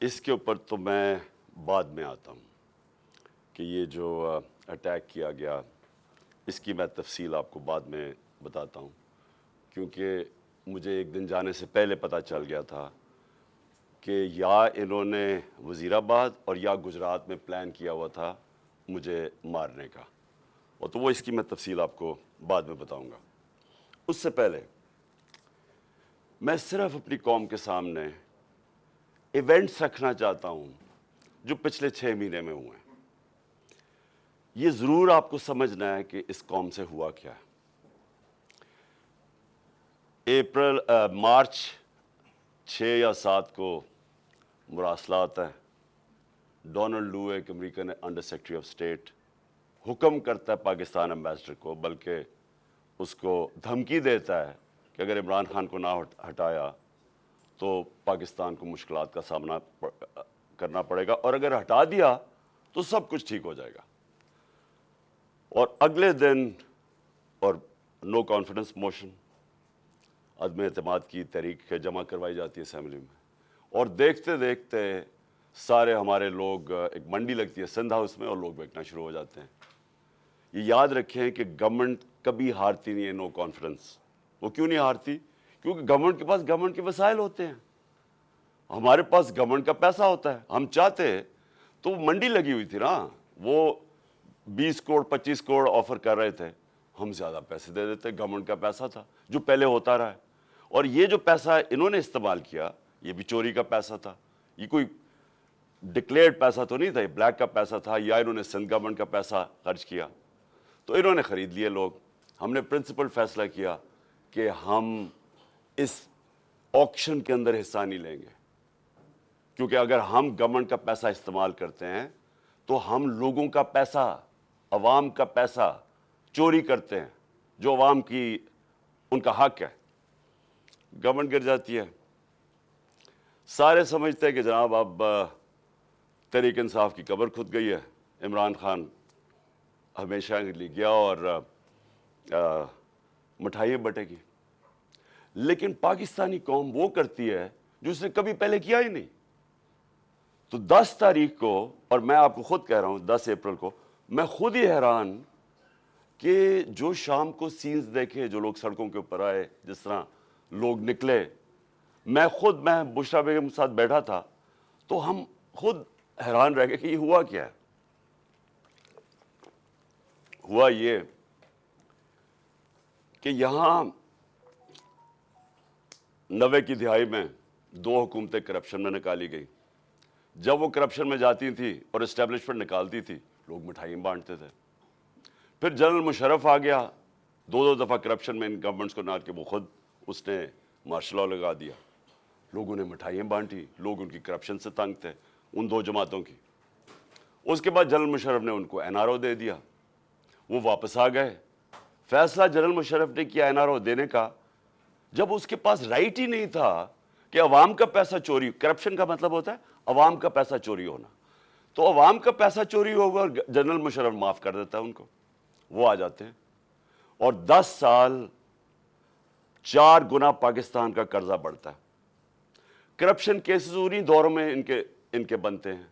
اس کے اوپر تو میں بعد میں آتا ہوں کہ یہ جو اٹیک کیا گیا اس کی میں تفصیل آپ کو بعد میں بتاتا ہوں، کیونکہ مجھے ایک دن جانے سے پہلے پتہ چل گیا تھا کہ یا انہوں نے وزیر آباد اور یا گجرات میں پلان کیا ہوا تھا مجھے مارنے کا، اور تو وہ اس کی میں تفصیل آپ کو بعد میں بتاؤں گا۔ اس سے پہلے میں صرف اپنی قوم کے سامنے ایونٹس رکھنا چاہتا ہوں جو پچھلے 6 مہینے میں ہوئے ہیں۔ یہ ضرور آپ کو سمجھنا ہے کہ اس قوم سے ہوا کیا ہے۔ مارچ 6 یا 7 کو مراسلات ہے۔ ڈونلڈ لو ایک American under secretary of state حکم کرتا ہے پاکستان امبیسڈر کو، بلکہ اس کو دھمکی دیتا ہے کہ اگر عمران خان کو نہ ہٹایا تو پاکستان کو مشکلات کا سامنا کرنا پڑے گا، اور اگر ہٹا دیا تو سب کچھ ٹھیک ہو جائے گا۔ اور اگلے دن اور نو کانفیڈنس موشن، عدم اعتماد کی تحریک جمع کروائی جاتی ہے اسمبلی میں، اور دیکھتے دیکھتے سارے ہمارے لوگ، ایک منڈی لگتی ہے سندھ ہاؤس میں، اور لوگ بیٹھنا شروع ہو جاتے ہیں۔ یہ یاد رکھیں کہ گورنمنٹ کبھی ہارتی نہیں ہے نو کانفیڈنس۔ وہ کیوں نہیں ہارتی؟ کیونکہ گورنمنٹ کے پاس گورنمنٹ کے وسائل ہوتے ہیں، ہمارے پاس گورنمنٹ کا پیسہ ہوتا ہے۔ ہم چاہتے تو وہ منڈی لگی ہوئی تھی نا، وہ 20 کروڑ 25 کروڑ آفر کر رہے تھے، ہم زیادہ پیسے دے دیتے، گورنمنٹ کا پیسہ تھا جو پہلے ہوتا رہا ہے۔ اور یہ جو پیسہ انہوں نے استعمال کیا یہ بھی چوری کا پیسہ تھا، یہ کوئی ڈکلیئرڈ پیسہ تو نہیں تھا، یہ بلیک کا پیسہ تھا، یا انہوں نے سندھ گورنمنٹ کا پیسہ خرچ کیا، تو انہوں نے خرید لیے لوگ۔ ہم نے پرنسپل فیصلہ کیا کہ ہم اس آکشن کے اندر حصہ نہیں لیں گے، کیونکہ اگر ہم گورنمنٹ کا پیسہ استعمال کرتے ہیں تو ہم لوگوں کا پیسہ، عوام کا پیسہ چوری کرتے ہیں، جو عوام کی ان کا حق ہے۔ گورنمنٹ گر جاتی ہے، سارے سمجھتے ہیں کہ جناب اب تحریک انصاف کی قبر کھد گئی ہے، عمران خان ہمیشہ کے لیے گیا اور مٹھائیاں بٹے گی۔ لیکن پاکستانی قوم وہ کرتی ہے جو اس نے کبھی پہلے کیا ہی نہیں۔ تو 10 تاریخ کو، اور میں آپ کو خود کہہ رہا ہوں 10 اپریل کو، میں خود ہی حیران کہ جو شام کو سینز دیکھے، جو لوگ سڑکوں کے اوپر آئے، جس طرح لوگ نکلے، میں بشرا بیگم کے ساتھ بیٹھا تھا تو ہم خود حیران رہ گئے کہ یہ ہوا کیا ہے۔ ہوا یہ کہ یہاں 90 کی دہائی میں 2 حکومتیں کرپشن میں نکالی گئی۔ جب وہ کرپشن میں جاتی تھی اور اسٹیبلشمنٹ نکالتی تھی، لوگ مٹھائیاں بانٹتے تھے۔ پھر جنرل مشرف آ گیا، 2 دفعہ کرپشن میں ان گورنمنٹس کو نہ کہ وہ خود اس نے مارشل لاء لگا دیا، لوگوں نے مٹھائیاں بانٹی، لوگ ان کی کرپشن سے تنگ تھے، ان 2 جماعتوں کی۔ اس کے بعد جنرل مشرف نے ان کو NRO دے دیا، وہ واپس آ گئے۔ فیصلہ جنرل مشرف نے کیا NRO دینے کا، جب اس کے پاس رائٹ ہی نہیں تھا کہ عوام کا پیسہ چوری، کرپشن کا مطلب ہوتا ہے عوام کا پیسہ چوری ہونا، تو عوام کا پیسہ چوری ہوگا اور جنرل مشرف معاف کر دیتا ہے ان کو، وہ آ جاتے ہیں، اور 10 سال 4 گنا پاکستان کا قرضہ بڑھتا ہے۔ کرپشن کیسز انہی دوروں میں ان کے بنتے ہیں۔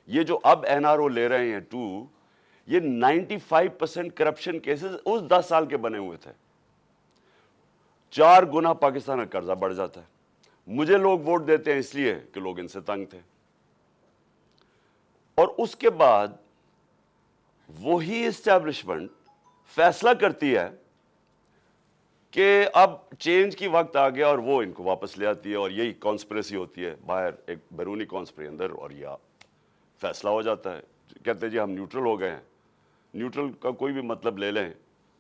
یہ جو اب NRO لے رہے ہیں 2، یہ 95% کرپشن کیسز اس 10 سال کے بنے ہوئے تھے۔ 4 گنا پاکستان کا قرضہ بڑھ جاتا ہے۔ مجھے لوگ ووٹ دیتے ہیں اس لیے کہ لوگ ان سے تنگ تھے۔ اور اس کے بعد وہی اسٹیبلشمنٹ فیصلہ کرتی ہے کہ اب چینج کی وقت آ گیا، اور وہ ان کو واپس لے آتی ہے، اور یہی کانسپریسی ہوتی ہے باہر، ایک بیرونی کانسپری اندر، اور یہ فیصلہ ہو جاتا ہے۔ کہتے ہیں جی ہم نیوٹرل ہو گئے ہیں۔ نیوٹرل کا کوئی بھی مطلب لے لیں،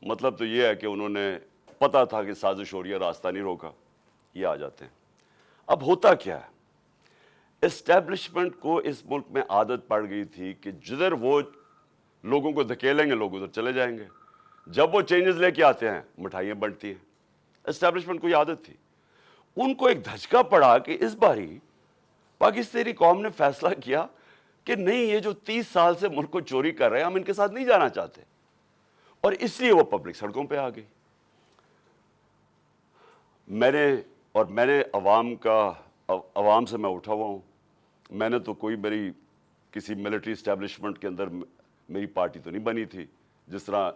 مطلب تو یہ ہے کہ انہوں نے پتا تھا کہ سازش ہو رہی ہے، راستہ نہیں روکا، یہ آ جاتے ہیں۔ اب ہوتا کیا ہے، اسٹیبلشمنٹ کو اس ملک میں عادت پڑ گئی تھی کہ جدھر وہ لوگوں کو دھکیلیں گے لوگ ادھر چلے جائیں گے، جب وہ چینجز لے کے آتے ہیں مٹھائیاں بنٹتی ہیں۔ اسٹیبلشمنٹ کو یہ عادت تھی۔ ان کو ایک دھچکا پڑا کہ اس باری پاکستانی قوم نے فیصلہ کیا کہ نہیں، یہ جو 30 سال سے ملک کو چوری کر رہے ہیں، ہم ان کے ساتھ نہیں جانا چاہتے، اور اس لیے وہ پبلک سڑکوں پہ آ گئی۔ میں نے عوام سے میں اٹھا ہوا ہوں، میں نے تو کوئی میری کسی ملٹری اسٹیبلشمنٹ کے اندر میری پارٹی تو نہیں بنی تھی جس طرح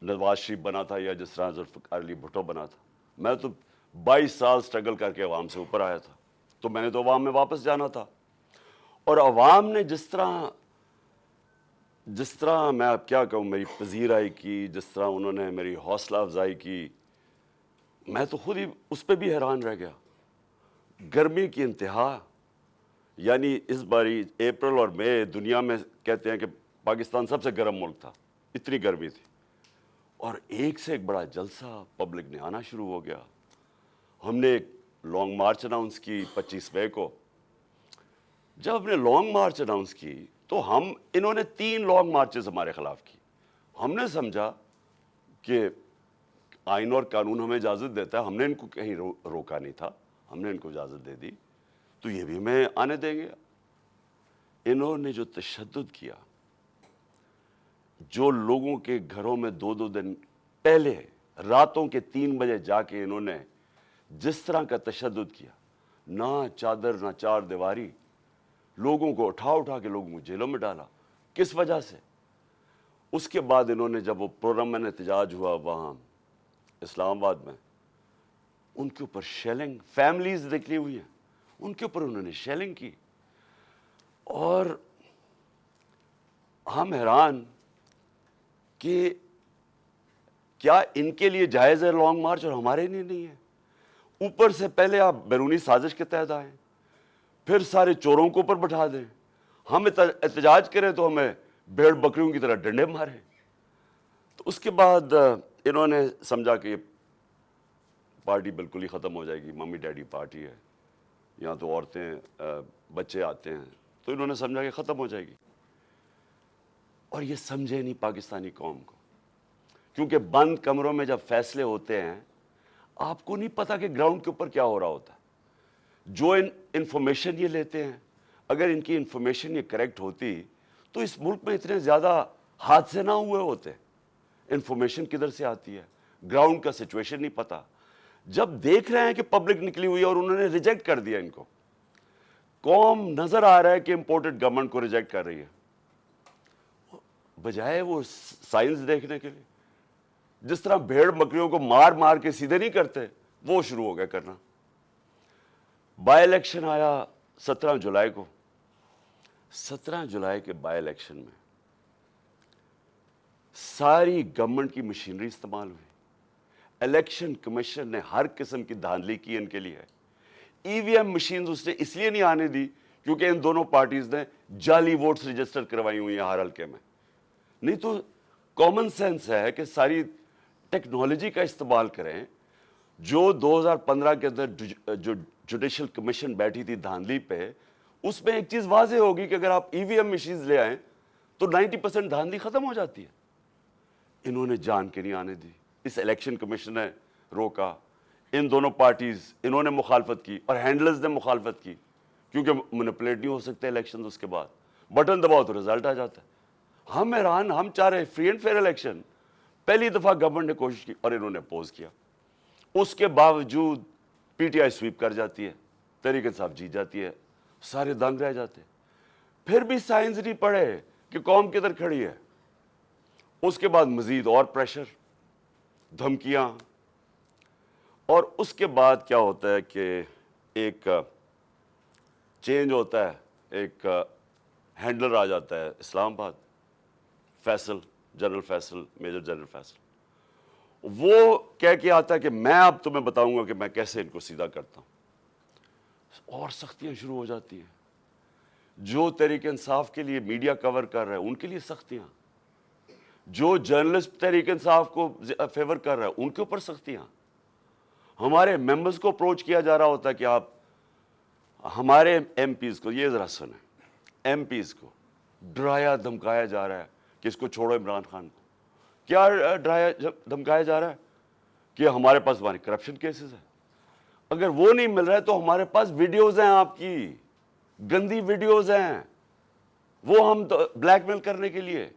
نواز شریف بنا تھا یا جس طرح ذوالفقار علی بھٹو بنا تھا. میں تو 22 سال سٹرگل کر کے عوام سے اوپر آیا تھا, تو میں نے تو عوام میں واپس جانا تھا. اور عوام نے جس طرح میں اب کیا کہوں میری پذیرائی کی, جس طرح انہوں نے میری حوصلہ افزائی کی, میں تو خود ہی اس پہ بھی حیران رہ گیا. گرمی کی انتہا, یعنی اس باری اپریل اور مئی دنیا میں کہتے ہیں کہ پاکستان سب سے گرم ملک تھا, اتنی گرمی تھی, اور ایک سے ایک بڑا جلسہ پبلک نے آنا شروع ہو گیا. ہم نے ایک لانگ مارچ اناؤنس کی 25 مئی کو. جب ہم نے لانگ مارچ اناؤنس کی تو انہوں نے 3 لانگ مارچز ہمارے خلاف کی. ہم نے سمجھا کہ آئین اور قانون ہمیں اجازت دیتا ہے, ہم نے ان کو کہیں روکا نہیں تھا, ہم نے ان کو اجازت دے دی تو یہ بھی ہمیں آنے دیں گے. انہوں نے جو تشدد کیا, جو لوگوں کے گھروں میں 2 دن پہلے راتوں کے 3 بجے جا کے انہوں نے جس طرح کا تشدد کیا, نہ چادر نہ چار دیواری, لوگوں کو اٹھا کے لوگوں کو جیلوں میں ڈالا. کس وجہ سے؟ اس کے بعد انہوں نے جب وہ پرامن احتجاج ہوا وہاں اسلام آباد میں, ان کے اوپر شیلنگ, فیملیز نکلی ہوئی ہیں, ان کے اوپر انہوں نے شیلنگ کی. اور ہم حیران کہ کیا ان کے لیے جائز ہے لانگ مارچ اور ہمارے لیے نہیں ہے؟ اوپر سے پہلے آپ بیرونی سازش کے تحت آئیں, پھر سارے چوروں کو اوپر بٹھا دیں, ہم احتجاج کریں تو ہمیں بھیڑ بکریوں کی طرح ڈنڈے ماریں. تو اس کے بعد انہوں نے سمجھا کہ یہ پارٹی بالکل ہی ختم ہو جائے گی, ممی ڈیڈی پارٹی ہے, یہاں تو عورتیں بچے آتے ہیں, تو انہوں نے سمجھا کہ ختم ہو جائے گی. اور یہ سمجھے نہیں پاکستانی قوم کو, کیونکہ بند کمروں میں جب فیصلے ہوتے ہیں آپ کو نہیں پتا کہ گراؤنڈ کے اوپر کیا ہو رہا ہوتا ہے. جو انفارمیشن یہ لیتے ہیں, اگر ان کی انفارمیشن یہ کریکٹ ہوتی تو اس ملک میں اتنے زیادہ حادثے نہ ہوئے ہوتے. انفارمیشن کدھر سے آتی ہے, گراؤنڈ کا سچویشن نہیں پتا. جب دیکھ رہے ہیں کہ پبلک نکلی ہوئی ہے اور انہوں نے ریجیکٹ کر دیا ان کو, قوم نظر آ رہا ہے کہ امپورٹڈ گورنمنٹ کو ریجیکٹ کر رہی ہے, بجائے وہ سائنس دیکھنے کے لیے جس طرح بھیڑ بکریوں کو مار کے سیدھے نہیں کرتے, وہ شروع ہو گیا کرنا. بائی الیکشن آیا 17 جولائی کو. 17 جولائی کے بائی الیکشن میں ساری گورنمنٹ کی مشینری استعمال ہوئی. الیکشن کمیشن نے ہر قسم کی دھاندلی کی ان کے لیے. ای وی ایم مشینز اس نے اس لیے نہیں آنے دی کیونکہ ان دونوں پارٹیز نے جعلی ووٹس رجسٹر کروائی ہوئی ہیں ہر حلقے میں. نہیں تو کامن سینس ہے کہ ساری ٹیکنالوجی کا استعمال کریں. جو 2015 کے اندر جو جوڈیشل کمیشن بیٹھی تھی دھاندلی پہ, اس میں ایک چیز واضح ہوگی کہ اگر آپ ای وی ایم مشینز لے آئیں تو 90% دھاندلی ختم ہو جاتی ہے. انہوں نے جان کے نہیں آنے دی, اس الیکشن کمیشن نے روکا. ان دونوں پارٹیز انہوں نے مخالفت کی اور ہینڈلرز نے مخالفت کی, کیونکہ مینپولیٹ نہیں ہو سکتے الیکشن. اس کے بعد بٹن دباؤ تو رزلٹ آ جاتا ہے. ہم حیران, ہم چاہ رہے فری اینڈ فیئر الیکشن. پہلی دفعہ گورنمنٹ نے کوشش کی اور انہوں نے اپوز کیا. اس کے باوجود پی ٹی آئی سویپ کر جاتی ہے, تحریک انصاف جیت جاتی ہے, سارے دنگ رہ جاتے. پھر بھی سائنس نہیں پڑھے کہ قوم کدھر کھڑی ہے. اس کے بعد مزید اور پریشر, دھمکیاں, اور اس کے بعد کیا ہوتا ہے کہ ایک چینج ہوتا ہے, ایک ہینڈلر آ جاتا ہے Islamabad, Faisal, general Faisal, major general Faisal. وہ کہہ کے آتا ہے کہ میں اب تمہیں بتاؤں گا کہ میں کیسے ان کو سیدھا کرتا ہوں. اور سختیاں شروع ہو جاتی ہیں. جو تحریک انصاف کے لیے میڈیا کور کر رہا ہے ان کے لیے سختیاں, جو جرنلسٹ تحریک انصاف کو فیور کر رہا ہے ان کے اوپر سختیاں. ہمارے ممبرز کو اپروچ کیا جا رہا ہوتا ہے کہ آپ ہمارے ایم پیز کو, یہ ذرا سنیں, ایم پیز کو ڈرایا دھمکایا جا رہا ہے کہ اس کو چھوڑو عمران خان کو. کیا ڈرایا دھمکایا جا رہا ہے کہ ہمارے پاس ہماری کرپشن کیسز ہیں. اگر وہ نہیں مل رہا ہے تو ہمارے پاس ویڈیوز ہیں, آپ کی گندی ویڈیوز ہیں, وہ ہم بلیک میل کرنے کے لیے.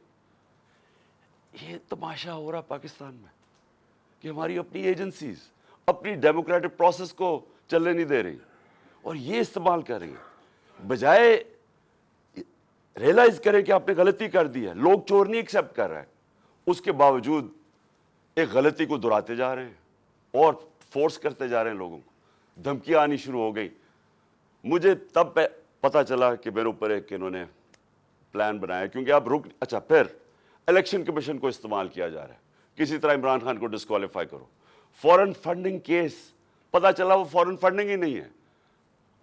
یہ تماشا ہو رہا پاکستان میں کہ ہماری اپنی ایجنسیز اپنی ڈیموکریٹک پروسیس کو چلنے نہیں دے رہی اور یہ استعمال کر رہی ہیں. بجائے ریئلائز کریں کہ آپ نے غلطی کر دی ہے. لوگ چور نہیں ایکسیپٹ کر رہے ہیں, اس کے باوجود ایک غلطی کو دہراتے جا رہے ہیں اور فورس کرتے جا رہے ہیں لوگوں کو. دھمکیاں آنی شروع ہو گئی. مجھے تب پتا چلا کہ میرے اوپر ایک انہوں نے پلان بنایا, کیونکہ اب اچھا پھر الیکشن کمیشن کو استعمال کیا جا رہا ہے, کسی طرح عمران خان کو ڈسکوالیفائی کرو. فورن فنڈنگ کیس, پتا چلا وہ فورن فنڈنگ ہی نہیں ہے,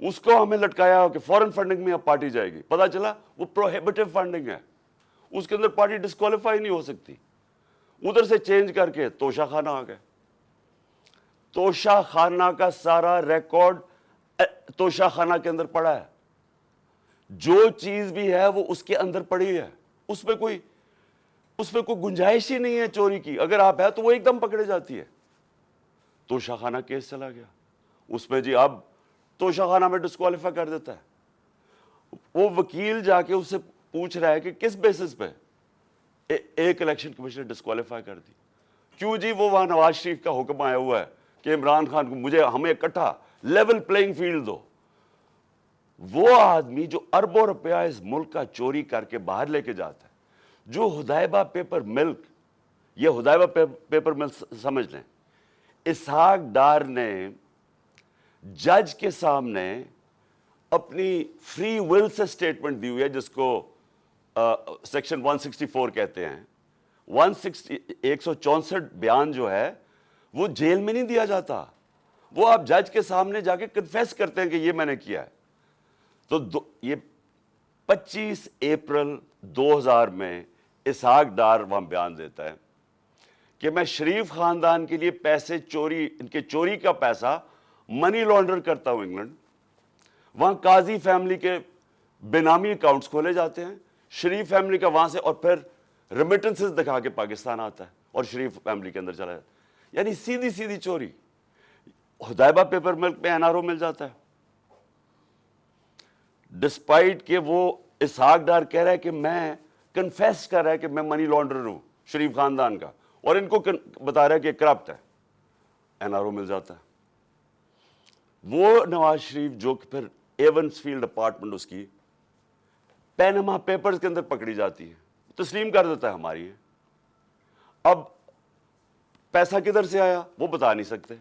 اس کو ہمیں لٹکایا ہو کہ فورن فنڈنگ میں اب پارٹی جائے گی. پتا چلا وہ پروہیبٹیو فنڈنگ ہے, اس کے اندر پارٹی ڈسکوالیفائی نہیں ہو سکتی. ادھر سے چینج کر کے توشہ خانہ آ گئے. توشہ خانہ کا سارا ریکارڈ توشہ خانہ کے اندر پڑا ہے. جو چیز بھی ہے وہ اس کے اندر پڑی ہے, اس میں کوئی گنجائش ہی نہیں ہے چوری کی. اگر آپ ہے تو وہ ایک دم پکڑے جاتی ہے. توشہ خانہ کیس چلا گیا, اس میں جی اب توشہ خانہ میں ڈسکوالیفائی کر دیتا ہے. وہ وکیل جا کے اس سے پوچھ رہا ہے کہ کس بیسس پہ ایک الیکشن کمیشن نے ڈسکوالیفائی کر دی. کیوں جی, وہ وہاں نواز شریف کا حکم آیا ہوا ہے کہ عمران خان کو ہمیں اکٹھا لیول پلینگ فیلڈ دو. وہ آدمی جو اربوں روپیہ اس ملک کا چوری کر کے باہر لے کے جاتا ہے, جو حدیبہ پیپر ملک, یہ حدیبہ پیپر ملک سمجھ لیں, اسحاق ڈار نے جج کے سامنے اپنی فری ول سے سٹیٹمنٹ دی ہوئی ہے, جس کو سیکشن 164 کہتے ہیں. 164 بیان جو ہے وہ جیل میں نہیں دیا جاتا, وہ آپ جج کے سامنے جا کے کنفیس کرتے ہیں کہ یہ میں نے کیا ہے. تو یہ 25 اپریل 2000 میں اسحاق ڈار وہاں بیان دیتا ہے کہ میں شریف خاندان کے لیے پیسے چوری, ان کے چوری کا پیسہ منی لانڈر کرتا ہوں انگلینڈ. وہاں قاضی فیملی کے بینامی اکاؤنٹس کھولے جاتے ہیں, شریف فیملی کا وہاں سے, اور پھر ریمیٹنسز دکھا کے پاکستان آتا ہے اور شریف فیملی کے اندر چلا جاتا ہے. یعنی سیدھی سیدھی چوری. حدیبہ پیپر ملک میں NRO مل جاتا ہے, ڈسپائٹ کہ وہ اسحاق ڈار کہہ رہا ہے کہ میں کنفیس کر رہا ہے کہ میں منی لانڈرر ہوں شریف خاندان کا, اور ان کو بتا رہا ہے کہ کرپٹ ہے. NRO مل جاتا ہے. وہ نواز شریف جو کہ پھر ایونس فیلڈ اپارٹمنٹ اس کی پینما پیپرز کے اندر پکڑی جاتی ہے, تسلیم کر دیتا ہے ہماری ہے. اب پیسہ کدھر سے آیا وہ بتا نہیں سکتے.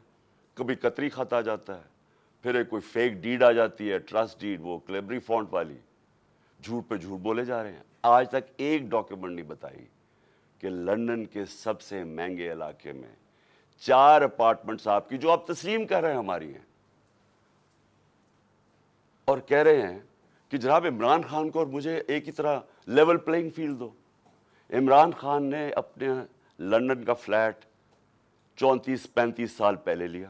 کبھی قطری خط آ جاتا ہے, پھر ایک کوئی فیک ڈیڈ آ جاتی ہے, ٹرسٹ ڈیڈ, وہ کلیبری فونٹ والی. جھوٹ پہ جھوٹ بولے جا رہے ہیں. آج تک ایک ڈاکیومنٹ نہیں بتائی کہ لندن کے سب سے مہنگے علاقے میں 4 اپارٹمنٹس آپ کی, جو آپ تسلیم کر رہے ہیں ہماری ہیں, اور کہہ رہے ہیں کہ جناب عمران خان کو اور مجھے ایک ہی طرح لیول پلینگ فیلڈ دو. عمران خان نے اپنے لندن کا فلیٹ 34-35 سال پہلے لیا,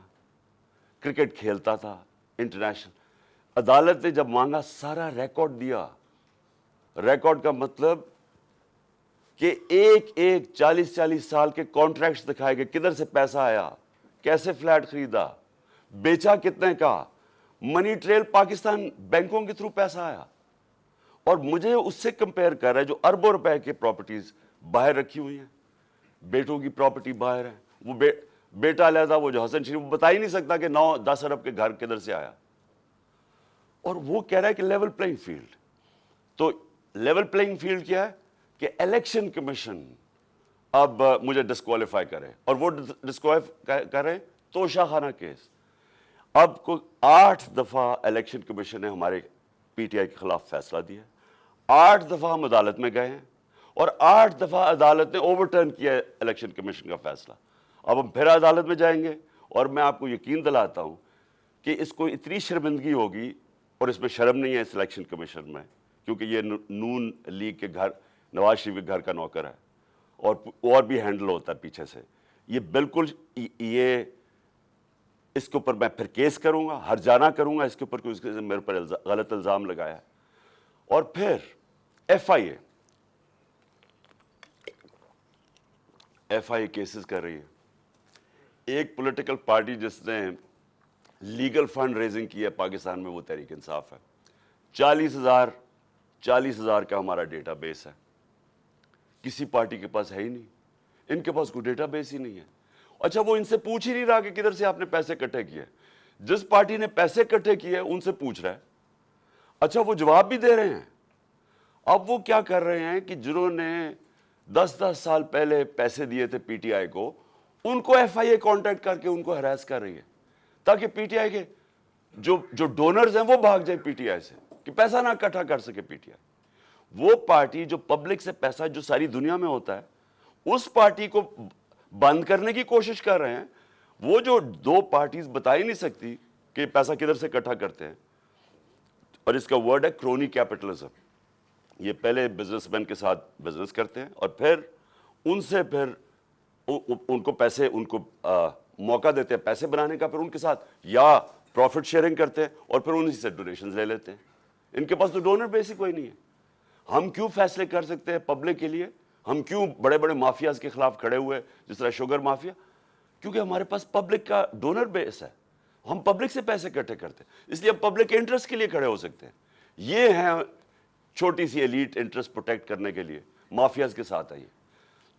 کرکٹ کھیلتا تھا انٹرنیشنل. عدالت نے جب مانگا سارا ریکارڈ دیا. ریکارڈ کا مطلب کہ ایک 40 سال کے کانٹریکٹس دکھائے گئے, کدھر سے پیسہ آیا, کیسے فلیٹ خریدا, بیچا کتنے کا, منی ٹریل پاکستان بینکوں کے تھرو پیسہ آیا. اور مجھے اس سے کمپیئر کر رہا ہے جو اربوں روپے کی پراپرٹیز باہر رکھی ہوئی ہیں, بیٹوں کی پراپرٹی باہر ہے. وہ بیٹا علیحدہ, وہ جو حسن شریف, وہ بتا ہی نہیں سکتا کہ 9-10 ارب کے گھر کدھر سے آیا. اور وہ کہہ رہا ہے کہ لیول پلینگ فیلڈ. تو لیول پلینگ فیلڈ کیا ہے کہ الیکشن کمیشن اب مجھے ڈسکوالیفائی کرے, اور وہ ڈسکوالیفائی کرے توشہ خانہ کیس. اب کو 8 دفعہ الیکشن کمیشن نے ہمارے PTI کے خلاف فیصلہ دیا. 8 دفعہ ہم عدالت میں گئے ہیں, اور 8 دفعہ عدالت نے اوور ٹرن کیا الیکشن کمیشن کا فیصلہ. اب ہم پھر عدالت میں جائیں گے, اور میں آپ کو یقین دلاتا ہوں کہ اس کو اتنی شرمندگی ہوگی, اور اس میں شرم نہیں ہے اس الیکشن کمیشن میں, کیونکہ یہ نون لیگ کے گھر, نواز شریف کے گھر کا نوکر ہے, اور بھی ہینڈل ہوتا ہے پیچھے سے. یہ بالکل یہ اس کے اوپر میں پھر کیس کروں گا, ہرجانہ کروں گا اس کے اوپر, کہ اس کے میرے پر غلط الزام لگایا ہے. اور پھر FIA کیسز کر رہی ہے. ایک پولیٹیکل پارٹی جس نے لیگل فنڈ ریزنگ کی ہے پاکستان میں, وہ تحریک انصاف ہے. 40,000 کا ہمارا ڈیٹا بیس ہے. کسی پارٹی کے پاس ہے ہی نہیں, ان کے پاس کوئی ڈیٹا بیس ہی نہیں ہے. اچھا, وہ ان سے پوچھ ہی نہیں رہا کہ کدھر سے آپ نے پیسے اکٹھے کیے. جس پارٹی نے پیسے اکٹھے کیے ان سے پوچھ رہا ہے. اچھا وہ جواب بھی دے رہے ہیں. اب وہ کیا کر رہے ہیں کہ جنہوں نے 10 سال پہلے پیسے دیے تھے پی ٹی آئی کو, ان کو ایف آئی اے کانٹیکٹ کر کے ان کو ہراس کر رہی ہے تاکہ پی ٹی آئی کے جو ڈونرز ہیں وہ بھاگ جائیں پی ٹی آئی سے, کہ پیسہ نہ اکٹھا کر سکے پی ٹی آئی. وہ پارٹی جو پبلک سے پیسہ جو ساری دنیا میں ہوتا ہے اس پارٹی کو بند کرنے کی کوشش کر رہے ہیں. وہ جو دو پارٹیز بتا ہی نہیں سکتی کہ پیسہ کدھر سے اکٹھا کرتے ہیں, اور اس کا ورڈ ہے کرونی کیپٹلزم. یہ پہلے بزنس مین کے ساتھ بزنس کرتے ہیں اور پھر ان سے پھر ان کو پیسے, ان کو موقع دیتے ہیں پیسے بنانے کا, پھر ان کے ساتھ یا پروفٹ شیئرنگ کرتے ہیں اور پھر انہی سے ڈونیشنز لے لیتے ہیں. ان کے پاس تو ڈونر بیسک کوئی نہیں ہے. ہم کیوں فیصلے کر سکتے ہیں پبلک کے لیے؟ ہم کیوں بڑے بڑے مافیاز کے خلاف کھڑے ہوئے جس طرح شوگر مافیا؟ کیونکہ ہمارے پاس پبلک کا ڈونر بیس ہے, ہم پبلک سے پیسے اکٹھے کرتے ہیں, اس لیے ہم پبلک کے انٹرسٹ کے لیے کھڑے ہو سکتے ہیں. یہ ہیں چھوٹی سی ایلیٹ انٹرسٹ پروٹیکٹ کرنے کے لیے مافیاز کے ساتھ آئیے.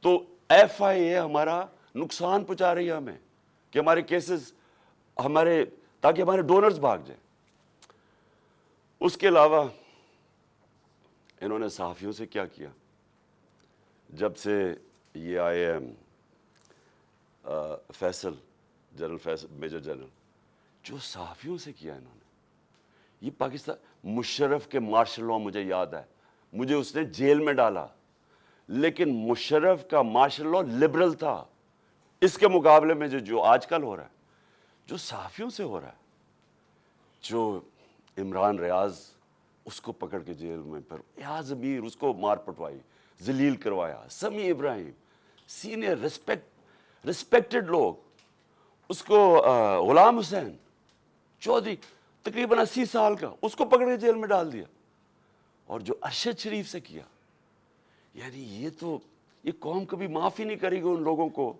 تو ایف آئی اے ہمارا نقصان پہنچا رہی ہے ہمیں کہ ہمارے کیسز ہمارے, تاکہ ہمارے ڈونرز بھاگ جائیں. اس کے علاوہ انہوں نے صحافیوں سے کیا کیا؟ جب سے یہ آئے Faisal, general Faisal, major general, جو صحافیوں سے کیا انہوں نے, یہ پاکستان, مشرف کے مارشل لاء مجھے یاد ہے, مجھے اس نے جیل میں ڈالا, لیکن مشرف کا مارشل لاء لبرل تھا. اس کے مقابلے میں جو آج کل ہو رہا ہے, جو صحافیوں سے ہو رہا ہے, جو عمران ریاض اس کو پکڑ کے جیل میں, پھر ایاز امیر اس کو مار پٹوائی, ذلیل کروایا, سمیع ابراہیم سینئر ریسپیکٹڈ لوگ, اس کو غلام حسین چودھری تقریباً 80 سال کا, اس کو پکڑ کے جیل میں ڈال دیا. اور جو ارشد شریف سے کیا, یعنی یہ قوم کبھی معاف ہی نہیں کرے گی ان لوگوں کو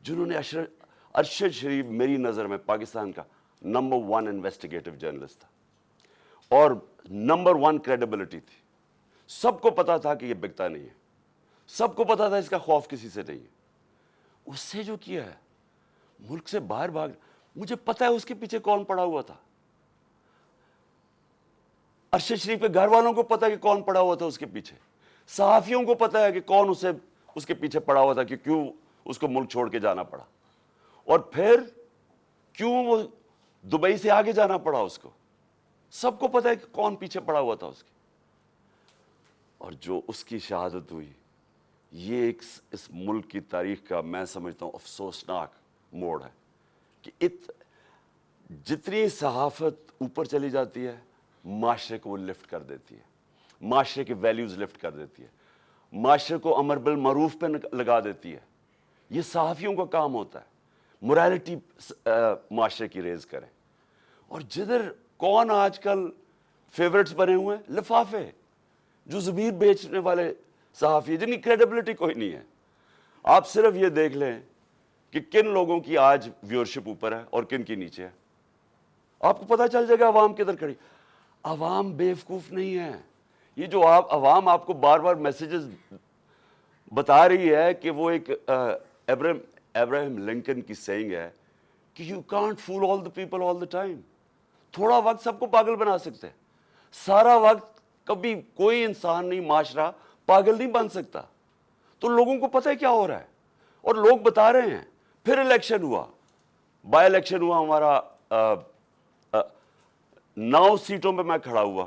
جنہوں نے ارشد شریف میری نظر میں پاکستان کا نمبر 1 انویسٹیگیٹو جرنلسٹ تھا اور نمبر 1 کریڈیبلٹی تھی. سب کو پتا تھا کہ یہ بکتا نہیں ہے, سب کو پتا تھا اس کا خوف کسی سے نہیں ہے. اس سے جو کیا ہے, ملک سے باہر بھاگ, مجھے پتا ہے اس کے پیچھے کون پڑا ہوا تھا. ارشد شریف کے گھر والوں کو پتا ہے کہ کون پڑا ہوا تھا اس کے پیچھے, صحافیوں کو پتا ہے کہ کون اس کے پیچھے پڑا ہوا تھا, کہ کیوں اس کو ملک چھوڑ کے جانا پڑا, اور پھر کیوں وہ دبئی سے آگے جانا پڑا اس کو. سب کو پتا ہے کہ کون پیچھے پڑا ہوا تھا اس کے. اور جو اس کی شہادت ہوئی, یہ اس ملک کی تاریخ کا میں سمجھتا ہوں افسوسناک موڑ ہے کہ جتنی صحافت اوپر چلی جاتی ہے, معاشرے کو وہ لفٹ کر دیتی ہے, معاشرے کے ویلیوز لفٹ کر دیتی ہے, معاشرے کو امر بالمعروف پہ لگا دیتی ہے. یہ صحافیوں کا کام ہوتا ہے, موریلٹی معاشرے کی ریز کریں. اور جدھر کون آج کل فیورٹس بنے ہوئے ہیں, لفافے, جو زبیر بیچنے والے صحافی جن کی کریڈیبلٹی کوئی نہیں ہے. آپ صرف یہ دیکھ لیں کہ کن لوگوں کی آج ویورشپ اوپر ہے اور کن کی نیچے ہے, آپ کو پتہ چل جائے گا عوام کدھر کھڑی. عوام بیوقوف نہیں ہے. یہ جو عوام آپ کو بار بار میسیجز بتا رہی ہے کہ وہ ایک ابراہیم لنکن کی سینگ ہے کہ you can't fool all the people all the time. تھوڑا وقت سب کو پاگل بنا سکتے ہیں, سارا وقت کبھی کوئی انسان نہیں, معاشرہ پاگل نہیں بن سکتا. تو لوگوں کو پتہ ہے کیا ہو رہا ہے اور لوگ بتا رہے ہیں. پھر الیکشن ہوا, بائی الیکشن ہوا ہمارا, 9 سیٹوں پہ میں کھڑا ہوا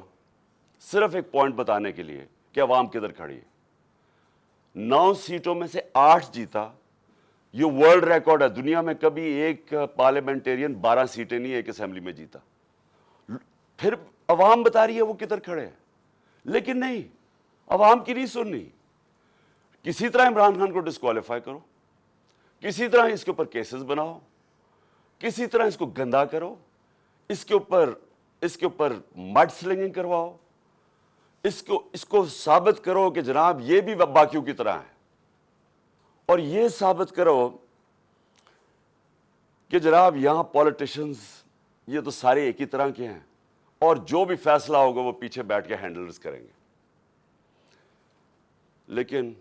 صرف ایک پوائنٹ بتانے کے لیے کہ عوام کدھر کھڑی ہے. 9 سیٹوں میں سے 8 جیتا. یہ ورلڈ ریکارڈ ہے, دنیا میں کبھی ایک پارلیمنٹیرین 12 سیٹیں نہیں ایک اسمبلی میں جیتا. پھر عوام بتا رہی ہے وہ کدھر کھڑے ہیں, لیکن نہیں, عوام کی نہیں سننی. کسی طرح عمران خان کو ڈسکوالیفائی کرو, کسی طرح اس کے اوپر کیسز بناؤ, کسی طرح اس کو گندا کرو, اس کے اوپر مڈ سلنگنگ کرواؤ, اس کو ثابت کرو کہ جناب یہ بھی باقیوں کی طرح ہے, اور یہ ثابت کرو کہ جناب یہاں پولیٹیشنز یہ تو سارے ایک ہی طرح کے ہیں, اور جو بھی فیصلہ ہوگا وہ پیچھے بیٹھ کے ہینڈلز کریں گے. لیکن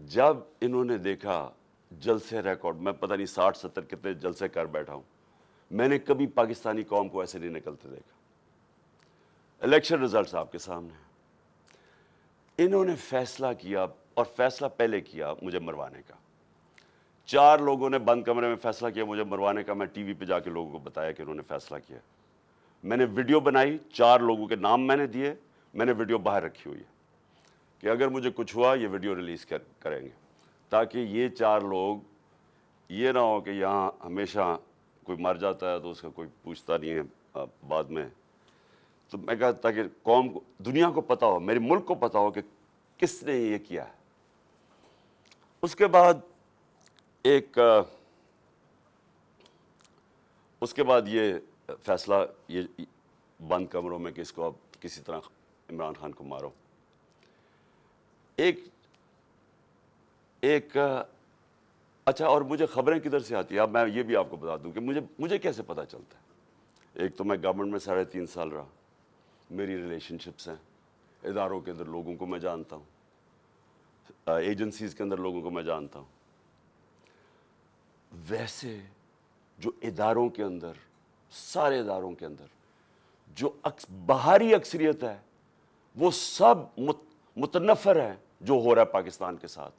جب انہوں نے دیکھا جلسے ریکارڈ, میں پتہ نہیں 60-70 کتنے جلسے کر بیٹھا ہوں, میں نے کبھی پاکستانی قوم کو ایسے نہیں نکلتے دیکھا. الیکشن رزلٹس آپ کے سامنے ہیں۔ انہوں نے فیصلہ کیا، اور فیصلہ پہلے کیا مجھے مروانے کا۔ 4 لوگوں نے بند کمرے میں فیصلہ کیا مجھے مروانے کا۔ میں ٹی وی پہ جا کے لوگوں کو بتایا کہ انہوں نے فیصلہ کیا۔ میں نے ویڈیو بنائی، 4 لوگوں کے نام میں نے دیے، میں نے ویڈیو باہر رکھی ہوئی ہے کہ اگر مجھے کچھ ہوا یہ ویڈیو ریلیز کریں گے، تاکہ یہ 4 لوگ یہ نہ ہو کہ یہاں ہمیشہ کوئی مر جاتا ہے تو اس کا کوئی پوچھتا نہیں ہے بعد میں۔ تو میں کہا تاکہ قوم کو، دنیا کو پتہ ہو، میرے ملک کو پتہ ہو کہ کس نے یہ کیا ہے۔ اس کے بعد یہ فیصلہ، یہ بند کمروں میں کہ اس کو اب کسی طرح عمران خان کو مارو۔ اچھا، اور مجھے خبریں کدھر سے آتی ہیں؟ اب میں یہ بھی آپ کو بتا دوں کہ مجھے کیسے پتہ چلتا ہے۔ ایک تو میں گورنمنٹ میں 3.5 سال رہا، میری ریلیشن شپس ہیں، اداروں کے اندر لوگوں کو میں جانتا ہوں، ایجنسیز کے اندر لوگوں کو میں جانتا ہوں۔ ویسے جو اداروں کے اندر، سارے اداروں کے اندر جو باہری اکثریت ہے وہ سب متنفر ہے جو ہو رہا ہے پاکستان کے ساتھ،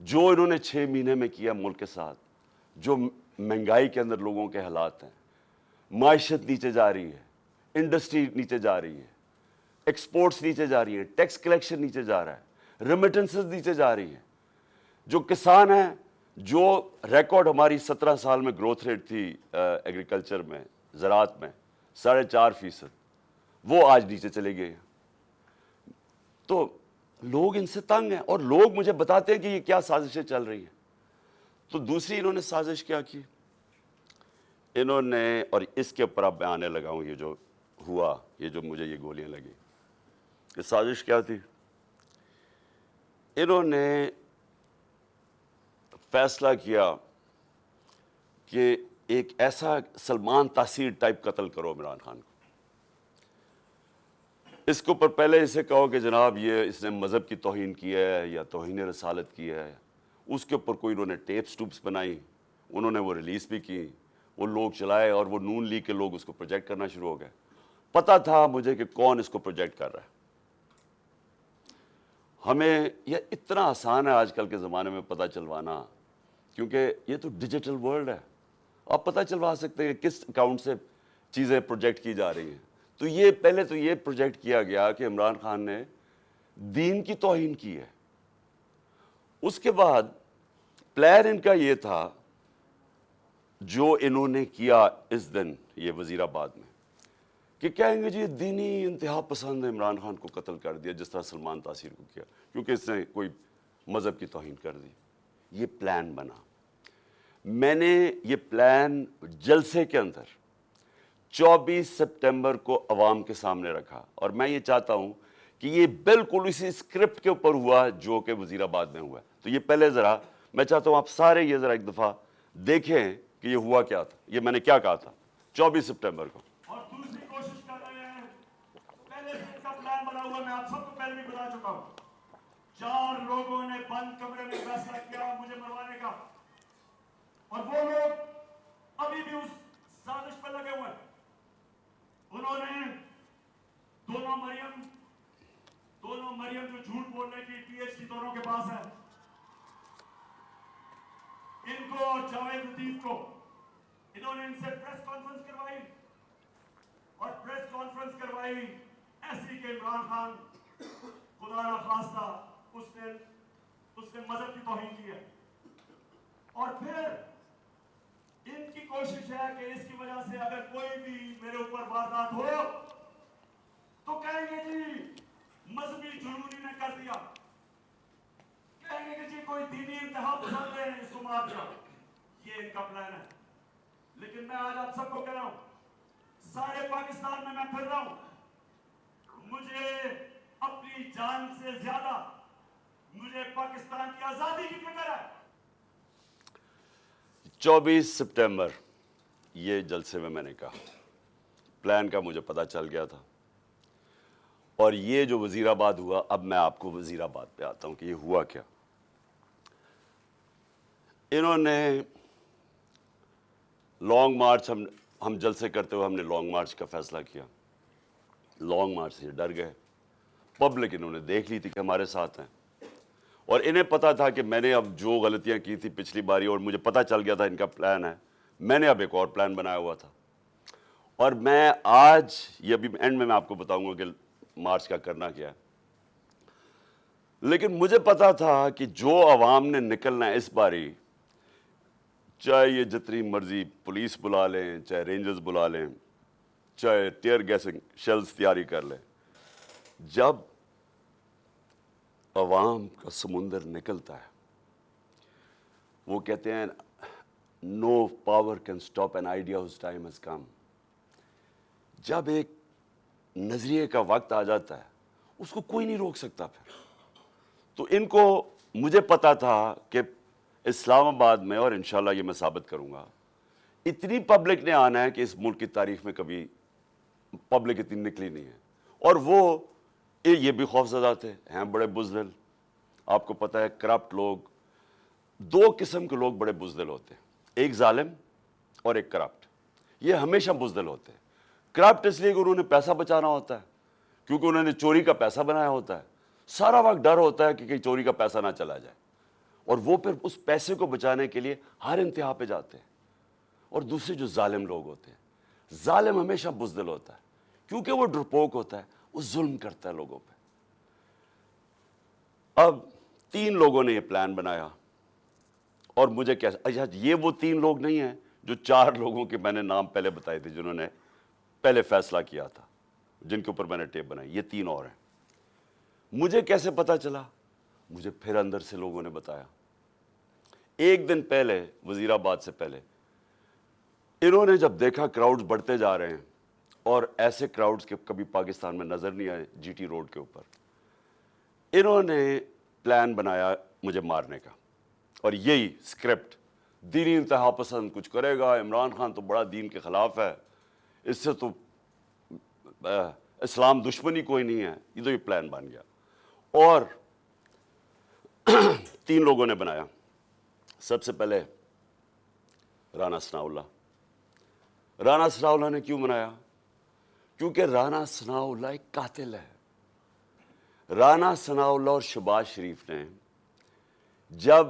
جو انہوں نے 6 مہینے میں کیا ملک کے ساتھ، جو مہنگائی کے اندر لوگوں کے حالات ہیں، معیشت نیچے جا رہی ہے، انڈسٹری نیچے جا رہی ہے، ایکسپورٹس نیچے جا رہی ہیں، ٹیکس کلیکشن نیچے جا رہا ہے، ریمیٹنسز نیچے جا رہی ہیں، جو کسان ہیں، جو ریکارڈ ہماری 17 سال میں گروتھ ریٹ تھی ایگریکلچر میں، زراعت میں 4.5%، وہ آج نیچے چلے گئے ہیں۔ تو لوگ ان سے تنگ ہیں، اور لوگ مجھے بتاتے ہیں کہ یہ کیا سازشیں چل رہی ہیں۔ تو دوسری انہوں نے سازش کیا کی، انہوں نے، اور اس کے اوپر اب میں آنے لگا ہوں، یہ جو ہوا، یہ جو مجھے یہ گولیاں لگی، کہ سازش کیا تھی۔ انہوں نے فیصلہ کیا کہ ایک ایسا سلمان تاثیر ٹائپ قتل کرو عمران خان کو۔ اس کے اوپر پہلے اسے کہو کہ جناب یہ اس نے مذہب کی توہین کی ہے یا توہین رسالت کی ہے۔ اس کے اوپر کوئی انہوں نے ٹیپس بنائی، انہوں نے وہ ریلیز بھی کی، وہ لوگ چلائے، اور وہ نون لیگ کے لوگ اس کو پروجیکٹ کرنا شروع ہو گئے۔ پتہ تھا مجھے کہ کون اس کو پروجیکٹ کر رہا ہے۔ ہمیں یہ اتنا آسان ہے آج کل کے زمانے میں پتہ چلوانا، کیونکہ یہ تو ڈیجیٹل ورلڈ ہے، آپ پتہ چلوا سکتے ہیں کہ کس اکاؤنٹ سے چیزیں پروجیکٹ کی جا رہی ہیں۔ تو یہ پہلے تو یہ پروجیکٹ کیا گیا کہ عمران خان نے دین کی توہین کی ہے۔ اس کے بعد پلان ان کا یہ تھا، جو انہوں نے کیا اس دن یہ وزیر آباد میں، کہ کہیں گے جی دینی انتہا پسند عمران خان کو قتل کر دیا، جس طرح سلمان تاثیر کو کیا، کیونکہ اس نے کوئی مذہب کی توہین کر دی۔ یہ پلان بنا۔ میں نے یہ پلان جلسے کے اندر 24 سپٹمبر کو عوام کے سامنے رکھا، اور میں یہ چاہتا ہوں کہ یہ بالکل اسی اسکرپٹ کے اوپر ہوا جو کہ وزیر آباد میں ہوا ہے۔ تو یہ پہلے ذرا میں چاہتا ہوں آپ سارے یہ ذرا ایک دفعہ دیکھیں کہ یہ ہوا کیا تھا، یہ میں نے کیا کہا تھا 24 سپٹمبر کو۔ اور دوسری کوشش کر رہے ہیں، پہلے سے اس کا پلان بنا ہوا، میں آپ سب کو پہلے بھی بتا چکا ہوں۔ 4 لوگوں نے بند کمرے میں فیصلہ کیا مجھے مروانے کا، اور وہ لوگ ابھی بھی اس سازش پہ لگے ہوئے ہیں۔ انہوں نے دونوں مریم جو جھوٹ بولنے کی پی ایچ ڈی دونوں کے پاس ہے، ان کو اور جاوید لطیف کو، انہوں نے ان سے پریس کانفرنس کروائی، اور پریس کانفرنس کروائی ایسی کہ عمران خان خدا نہ خواستہ اس نے مذہب کی توہین کی ہے۔ اور پھر ان کی کوشش ہے کہ اس کی وجہ سے اگر کوئی بھی میرے اوپر واردات ہو تو کہیں گے جی مذہبی جنونی نے کر دیا، کہیں گے کہ جی کوئی دینی انتہا پسند ہے اس کو مار دیا۔ یہ ان کا پلان ہے۔ لیکن میں آج آپ سب کو کہہ رہا ہوں، سارے پاکستان میں پھر رہا ہوں، مجھے اپنی جان سے زیادہ مجھے پاکستان کی آزادی کی فکر ہے۔ 24 سپٹمبر یہ جلسے میں نے کہا، پلان کا مجھے پتہ چل گیا تھا۔ اور یہ جو وزیر آباد ہوا، اب میں آپ کو وزیر آباد پہ آتا ہوں کہ یہ ہوا کیا۔ انہوں نے لانگ مارچ، ہم جلسے کرتے ہوئے ہم نے لانگ مارچ کا فیصلہ کیا۔ لانگ مارچ سے ڈر گئے. پبلک انہوں نے دیکھ لی تھی کہ ہمارے ساتھ ہیں, اور انہیں پتا تھا کہ میں نے اب جو غلطیاں کی تھی پچھلی باری, اور مجھے پتا چل گیا تھا ان کا پلان ہے, میں نے اب ایک اور پلان بنایا ہوا تھا. اور میں آج یہ ابھی اینڈ میں آپ کو بتاؤں گا کہ مارچ کا کرنا کیا ہے. لیکن مجھے پتا تھا کہ جو عوام نے نکلنا ہے اس باری, چاہے یہ جتنی مرضی پولیس بلا لیں, چاہے رینجرز بلا لیں, چاہے ٹیئر گیسنگ شیلز تیاری کر لیں, جب عوام کا سمندر نکلتا ہے, وہ کہتے ہیں no power can stop an idea whose time has come. جب ایک نظریے کا وقت آ جاتا ہے اس کو کوئی نہیں روک سکتا پھر. تو ان کو مجھے پتا تھا کہ اسلام آباد میں, اور انشاءاللہ یہ میں ثابت کروں گا, اتنی پبلک نے آنا ہے کہ اس ملک کی تاریخ میں کبھی پبلک اتنی نکلی نہیں ہے. اور وہ یہ بھی خوفزدہ تھے, ہیں بڑے بزدل. آپ کو پتہ ہے کرپٹ لوگ, دو قسم کے لوگ بڑے بزدل ہوتے ہیں, ایک ظالم اور ایک کرپٹ. یہ ہمیشہ بزدل ہوتے ہیں. کرپٹ اس لیے کہ انہوں نے پیسہ بچانا ہوتا ہے, کیونکہ انہوں نے چوری کا پیسہ بنایا ہوتا ہے. سارا وقت ڈر ہوتا ہے کہ کہیں چوری کا پیسہ نہ چلا جائے, اور وہ پھر اس پیسے کو بچانے کے لیے ہر انتہا پہ جاتے ہیں. اور دوسرے جو ظالم لوگ ہوتے ہیں, ظالم ہمیشہ بزدل ہوتا ہے کیونکہ وہ ڈرپوک ہوتا ہے, وہ ظلم کرتا ہے لوگوں پہ. اب 3 لوگوں نے یہ پلان بنایا, اور مجھے کیا, اچھا یہ وہ 3 لوگ نہیں ہیں جو 4 لوگوں کے میں نے نام پہلے بتائے تھے جنہوں نے پہلے فیصلہ کیا تھا, جن کے اوپر میں نے ٹیپ بنائی. یہ 3 اور ہیں. مجھے کیسے پتا چلا؟ مجھے پھر اندر سے لوگوں نے بتایا. ایک دن پہلے, وزیر آباد سے پہلے, انہوں نے جب دیکھا کراؤڈز بڑھتے جا رہے ہیں, اور ایسے کراؤڈز کے کبھی پاکستان میں نظر نہیں آئے جی ٹی روڈ کے اوپر, انہوں نے پلان بنایا مجھے مارنے کا. اور یہی اسکرپٹ, دینی انتہا پسند کچھ کرے گا, عمران خان تو بڑا دین کے خلاف ہے, اس سے تو اسلام دشمنی کوئی نہیں ہے. یہ تو یہ پلان بن گیا. اور 3 لوگوں نے بنایا. سب سے پہلے رانا ثناءاللہ. رانا ثناءاللہ نے کیوں بنایا؟ کیونکہ رانا ثناءاللہ ایک قاتل ہے. رانا ثناءاللہ اور شہباز شریف نے جب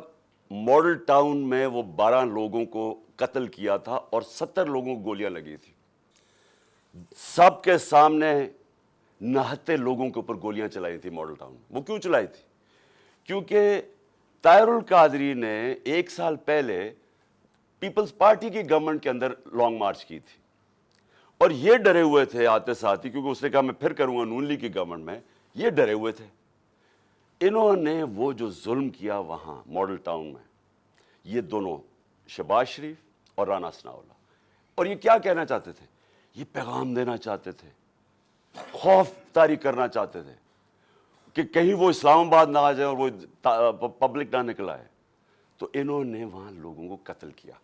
ماڈل ٹاؤن میں وہ 12 لوگوں کو قتل کیا تھا اور 70 لوگوں کو گولیاں لگی تھی, سب کے سامنے نہتے لوگوں کے اوپر گولیاں چلائی تھی ماڈل ٹاؤن. وہ کیوں چلائی تھی؟ کیونکہ طاہر القادری نے 1 سال پہلے پیپلز پارٹی کی گورنمنٹ کے اندر لانگ مارچ کی تھی, اور یہ ڈرے ہوئے تھے آتے ساتھ ہی, کیونکہ اس نے کہا میں پھر کروں گا نون لیگ کی گورنمنٹ میں. یہ ڈرے ہوئے تھے. انہوں نے وہ جو ظلم کیا وہاں ماڈل ٹاؤن میں, یہ دونوں شہباز شریف اور رانا ثناءاللہ, اور یہ کیا کہنا چاہتے تھے؟ یہ پیغام دینا چاہتے تھے, خوف طاری کرنا چاہتے تھے کہ کہیں وہ اسلام آباد نہ آ جائے اور وہ پبلک نہ نکل آئے. تو انہوں نے وہاں لوگوں کو قتل کیا.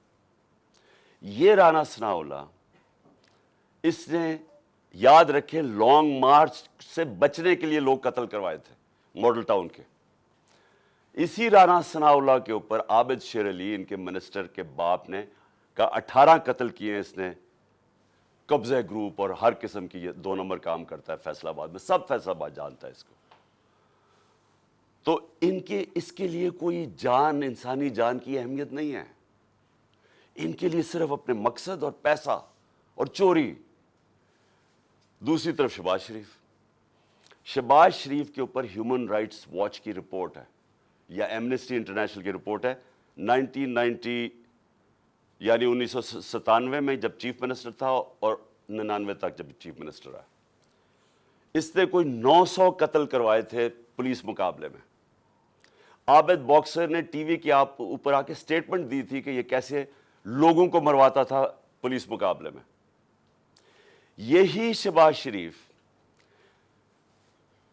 یہ رانا ثناءاللہ, اس نے یاد رکھے لانگ مارچ سے بچنے کے لیے لوگ قتل کروائے تھے ماڈل ٹاؤن کے. اسی رانا ثناءاللہ کے اوپر عابد شیر علی, ان کے منسٹر کے باپ نے کا 18 قتل کیے. اس نے قبضہ گروپ اور ہر قسم کی 2 نمبر کام کرتا ہے فیصل آباد میں, سب فیصل آباد جانتا ہے اس کو. تو ان کے اس کے لیے کوئی جان, انسانی جان کی اہمیت نہیں ہے. ان کے لیے صرف اپنے مقصد اور پیسہ اور چوری. دوسری طرف شہباز شریف, شہباز شریف کے اوپر ہیومن رائٹس واچ کی رپورٹ ہے یا ایمنسٹی انٹرنیشنل کی رپورٹ ہے 1990 یعنی 1997 میں جب چیف منسٹر تھا اور 99 تک جب چیف منسٹر رہا. اس نے کوئی 900 قتل کروائے تھے پولیس مقابلے میں. عابد باکسر نے ٹی وی کے اوپر آ کے سٹیٹمنٹ دی تھی کہ یہ کیسے لوگوں کو مرواتا تھا پولیس مقابلے میں. یہی شہباز شریف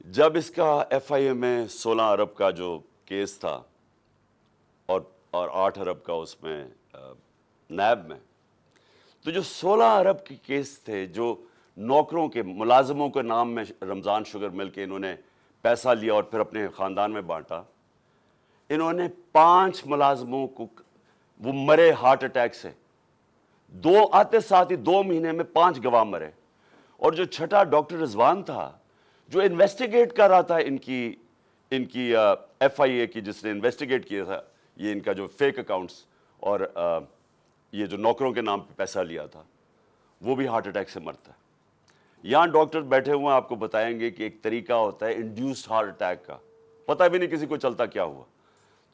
جب اس کا ایف آئی اے میں 16 ارب کا جو کیس تھا اور 8 ارب کا اس میں نیب میں, تو جو 16 ارب کے کیس تھے, جو نوکروں کے ملازموں کے نام میں رمضان شوگر مل کے انہوں نے پیسہ لیا اور پھر اپنے خاندان میں بانٹا, انہوں نے 5 ملازموں کو وہ مرے ہارٹ اٹیک سے. 2 آتے ساتھ ہی 2 مہینے میں 5 گواہ مرے. اور جو چھٹا ڈاکٹر رضوان تھا جو انویسٹیگیٹ کر رہا تھا ان کی ایف آئی اے کی، جس نے انویسٹیگیٹ کیا تھا یہ ان کا جو فیک اکاؤنٹس اور یہ جو نوکروں کے نام پہ پیسہ لیا تھا، وہ بھی ہارٹ اٹیک سے مرتا ہے. یہاں ڈاکٹر بیٹھے ہوئے ہیں آپ کو بتائیں گے کہ ایک طریقہ ہوتا ہے انڈیوسڈ ہارٹ اٹیک کا، پتہ بھی نہیں کسی کو چلتا کیا ہوا.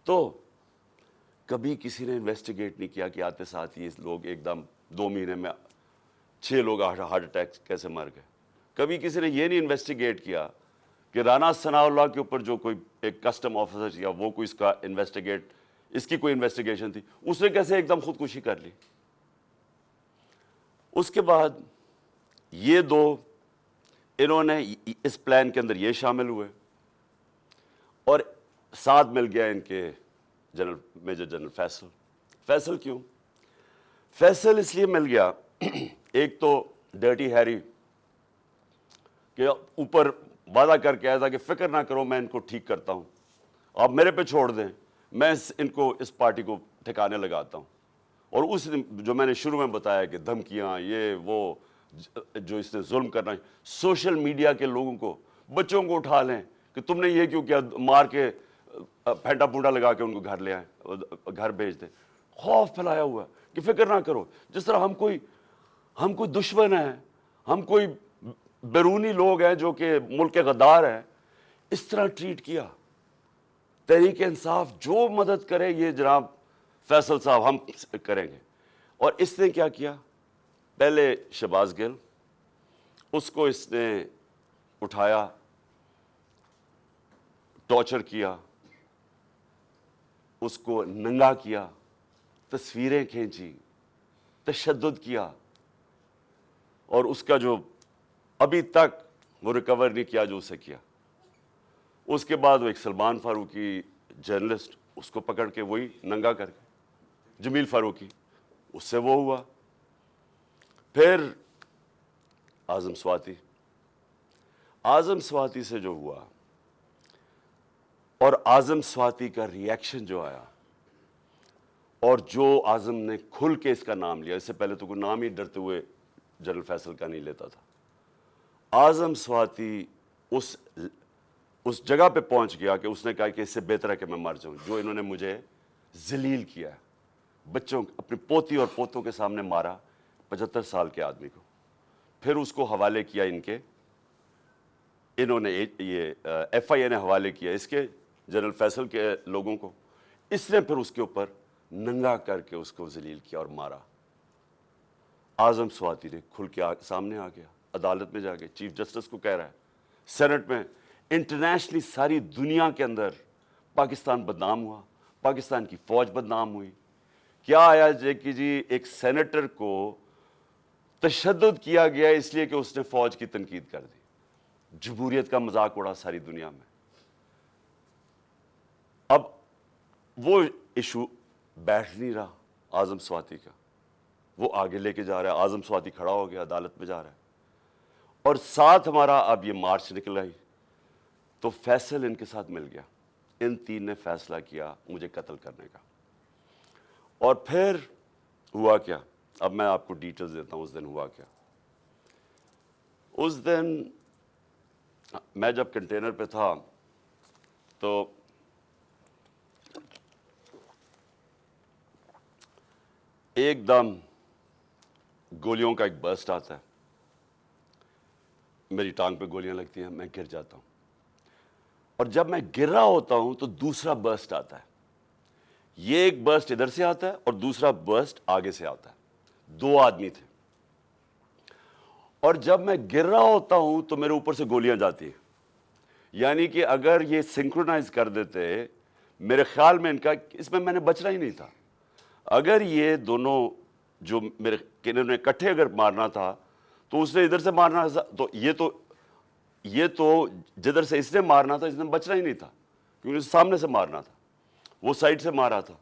تو کبھی کسی نے انویسٹیگیٹ نہیں کیا کہ آتے ساتھ یہ لوگ ایک دم 2 مہینے میں 6 لوگ ہارٹ اٹیک کیسے مر گئے. کبھی کسی نے یہ نہیں انویسٹیگیٹ کیا کہ رانا ثناء اللہ کے اوپر جو کوئی ایک کسٹم آفیسر یا وہ کوئی اس کا اس کی کوئی انویسٹیگیشن تھی، اس نے کیسے ایک دم خودکشی کر لی. اس کے بعد یہ دو انہوں نے اس پلان کے اندر یہ شامل ہوئے اور ساتھ مل گیا ان کے میجر جنرل فیصل. فیصل کیوں؟ فیصل اس لیے مل گیا، ایک تو ڈرٹی ہیری کہ اوپر وعدہ کر کے آیا تھا کہ فکر نہ کرو میں ان کو ٹھیک کرتا ہوں، آپ میرے پہ چھوڑ دیں، میں ان کو اس پارٹی کو ٹھکانے لگاتا ہوں. اور اس جو میں نے شروع میں بتایا کہ دھمکیاں یہ وہ جو اس نے ظلم کرنا، سوشل میڈیا کے لوگوں کو، بچوں کو اٹھا لیں کہ تم نے یہ کیوں کیا، مار کے پھینٹا پونٹا لگا کے ان کو گھر لے آئیں، گھر بھیج دیں. خوف پھیلایا ہوا کہ فکر نہ کرو، جس طرح ہم کوئی دشمن ہیں، ہم کوئی بیرونی لوگ ہیں جو کہ ملک کے غدار ہیں، اس طرح ٹریٹ کیا. تحریک انصاف جو مدد کرے یہ جناب فیصل صاحب ہم کریں گے. اور اس نے کیا کیا؟ پہلے شہباز گل، اس کو اس نے اٹھایا، ٹارچر کیا، اس کو ننگا کیا، تصویریں کھینچی، تشدد کیا، اور اس کا جو ابھی تک وہ ریکور نہیں کیا جو اسے کیا. اس کے بعد وہ ایک سلمان فاروقی جرنلسٹ، اس کو پکڑ کے وہی ننگا کر کے، جمیل فاروقی، اس سے وہ ہوا. پھر اعظم سواتی سے جو ہوا، اور اعظم سواتی کا ریئیکشن جو آیا، اور جو اعظم نے کھل کے اس کا نام لیا، اس سے پہلے تو کوئی نام ہی ڈرتے ہوئے جنرل فیصل کا نہیں لیتا تھا. اعظم سواتی اس جگہ پہ پہنچ گیا کہ اس نے کہا کہ اس سے بہتر ہے کہ میں مر جاؤں، جو انہوں نے مجھے ذلیل کیا ہے. بچوں اپنی پوتی اور پوتوں کے سامنے مارا، 75 سال کے آدمی کو. پھر اس کو حوالے کیا انہوں نے یہ ایف آئی اے نے حوالے کیا اس کے جنرل فیصل کے لوگوں کو. اس نے پھر اس کے اوپر ننگا کر کے اس کو ذلیل کیا اور مارا. اعظم سواتی نے کھل کے سامنے آ گیا، عدالت میں جا کے چیف جسٹس کو کہہ رہا ہے، سینٹ میں، انٹرنیشنلی ساری دنیا کے اندر پاکستان بدنام ہوا، پاکستان کی فوج بدنام ہوئی. کیا آیا کہ جی ایک سینیٹر کو تشدد کیا گیا اس لیے کہ اس نے فوج کی تنقید کر دی، جمہوریت کا مذاق اڑا ساری دنیا میں. اب وہ ایشو بیٹھ نہیں رہا اعظم سواتی کا، وہ آگے لے کے جا رہا ہے. اعظم سواتی کھڑا ہو گیا، عدالت میں جا رہا ہے، اور ساتھ ہمارا اب یہ مارچ نکل آئی تو فیصل ان کے ساتھ مل گیا. ان 3 نے فیصلہ کیا مجھے قتل کرنے کا. اور پھر ہوا کیا؟ اب میں آپ کو ڈیٹیلز دیتا ہوں. اس دن ہوا کیا؟ اس دن میں جب کنٹینر پہ تھا تو ایک دم گولیوں کا ایک برسٹ آتا ہے، میری ٹانگ پہ گولیاں لگتی ہیں، میں گر جاتا ہوں. اور جب میں گر رہا ہوتا ہوں تو دوسرا برسٹ آتا ہے. یہ ایک برسٹ ادھر سے آتا ہے اور دوسرا برسٹ آگے سے آتا ہے. 2 آدمی تھے، اور جب میں گر رہا ہوتا ہوں تو میرے اوپر سے گولیاں جاتی ہیں. یعنی کہ اگر یہ سنکرونائز کر دیتے، میرے خیال میں اس میں نے بچنا ہی نہیں تھا. اگر یہ دونوں جو میرے انہوں نے اکٹھے اگر مارنا تھا تو اس نے ادھر سے مارنا تھا، تو یہ تو جدھر سے اس نے مارنا تھا اس نے بچنا ہی نہیں تھا، کیونکہ اسے سامنے سے مارنا تھا، وہ سائڈ سے مارا تھا.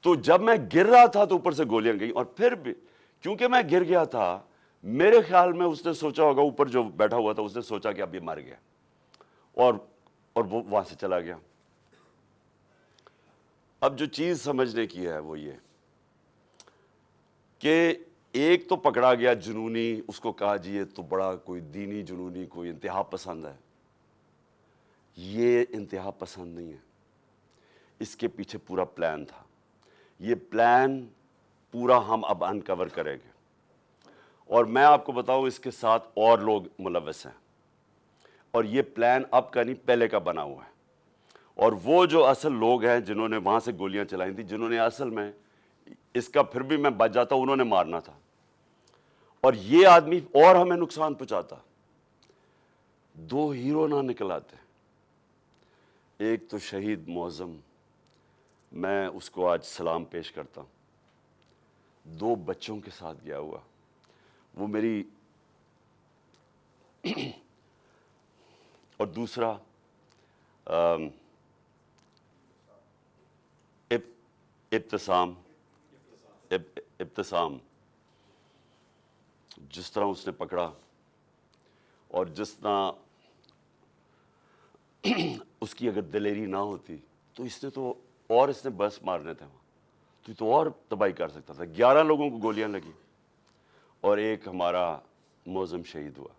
تو جب میں گر رہا تھا تو اوپر سے گولیاں گئیں، اور پھر بھی کیونکہ میں گر گیا تھا، میرے خیال میں اس نے سوچا ہوگا، اوپر جو بیٹھا ہوا تھا اس نے سوچا کہ اب یہ مر گیا، اور وہ وہاں سے چلا گیا. اب جو چیز سمجھنے کی ہے وہ یہ کہ ایک تو پکڑا گیا جنونی, اس کو کہا جی یہ تو بڑا کوئی دینی جنونی, کوئی انتہا پسند ہے. یہ انتہا پسند نہیں ہے, اس کے پیچھے پورا پلان تھا. یہ پلان پورا ہم اب انکور کریں گے, اور میں آپ کو بتاؤں اس کے ساتھ اور لوگ ملوث ہیں, اور یہ پلان اب کا نہیں پہلے کا بنا ہوا ہے. اور وہ جو اصل لوگ ہیں جنہوں نے وہاں سے گولیاں چلائی تھیں, جنہوں نے اصل میں اس کا پھر بھی میں بچ جاتا, انہوں نے مارنا تھا, اور یہ آدمی اور ہمیں نقصان پہنچاتا. 2 ہیرو نہ نکل آتے. ایک تو شہید معظم, میں اس کو آج سلام پیش کرتا ہوں, 2 بچوں کے ساتھ گیا ہوا. وہ میری اور دوسرا ابتسام, جس طرح اس نے پکڑا اور جس طرح اس کی اگر دلیری نہ ہوتی تو اس نے بس مارنے تھے وہاں, تو اور تباہی کر سکتا تھا. 11 لوگوں کو گولیاں لگی اور ایک ہمارا معظم شہید ہوا.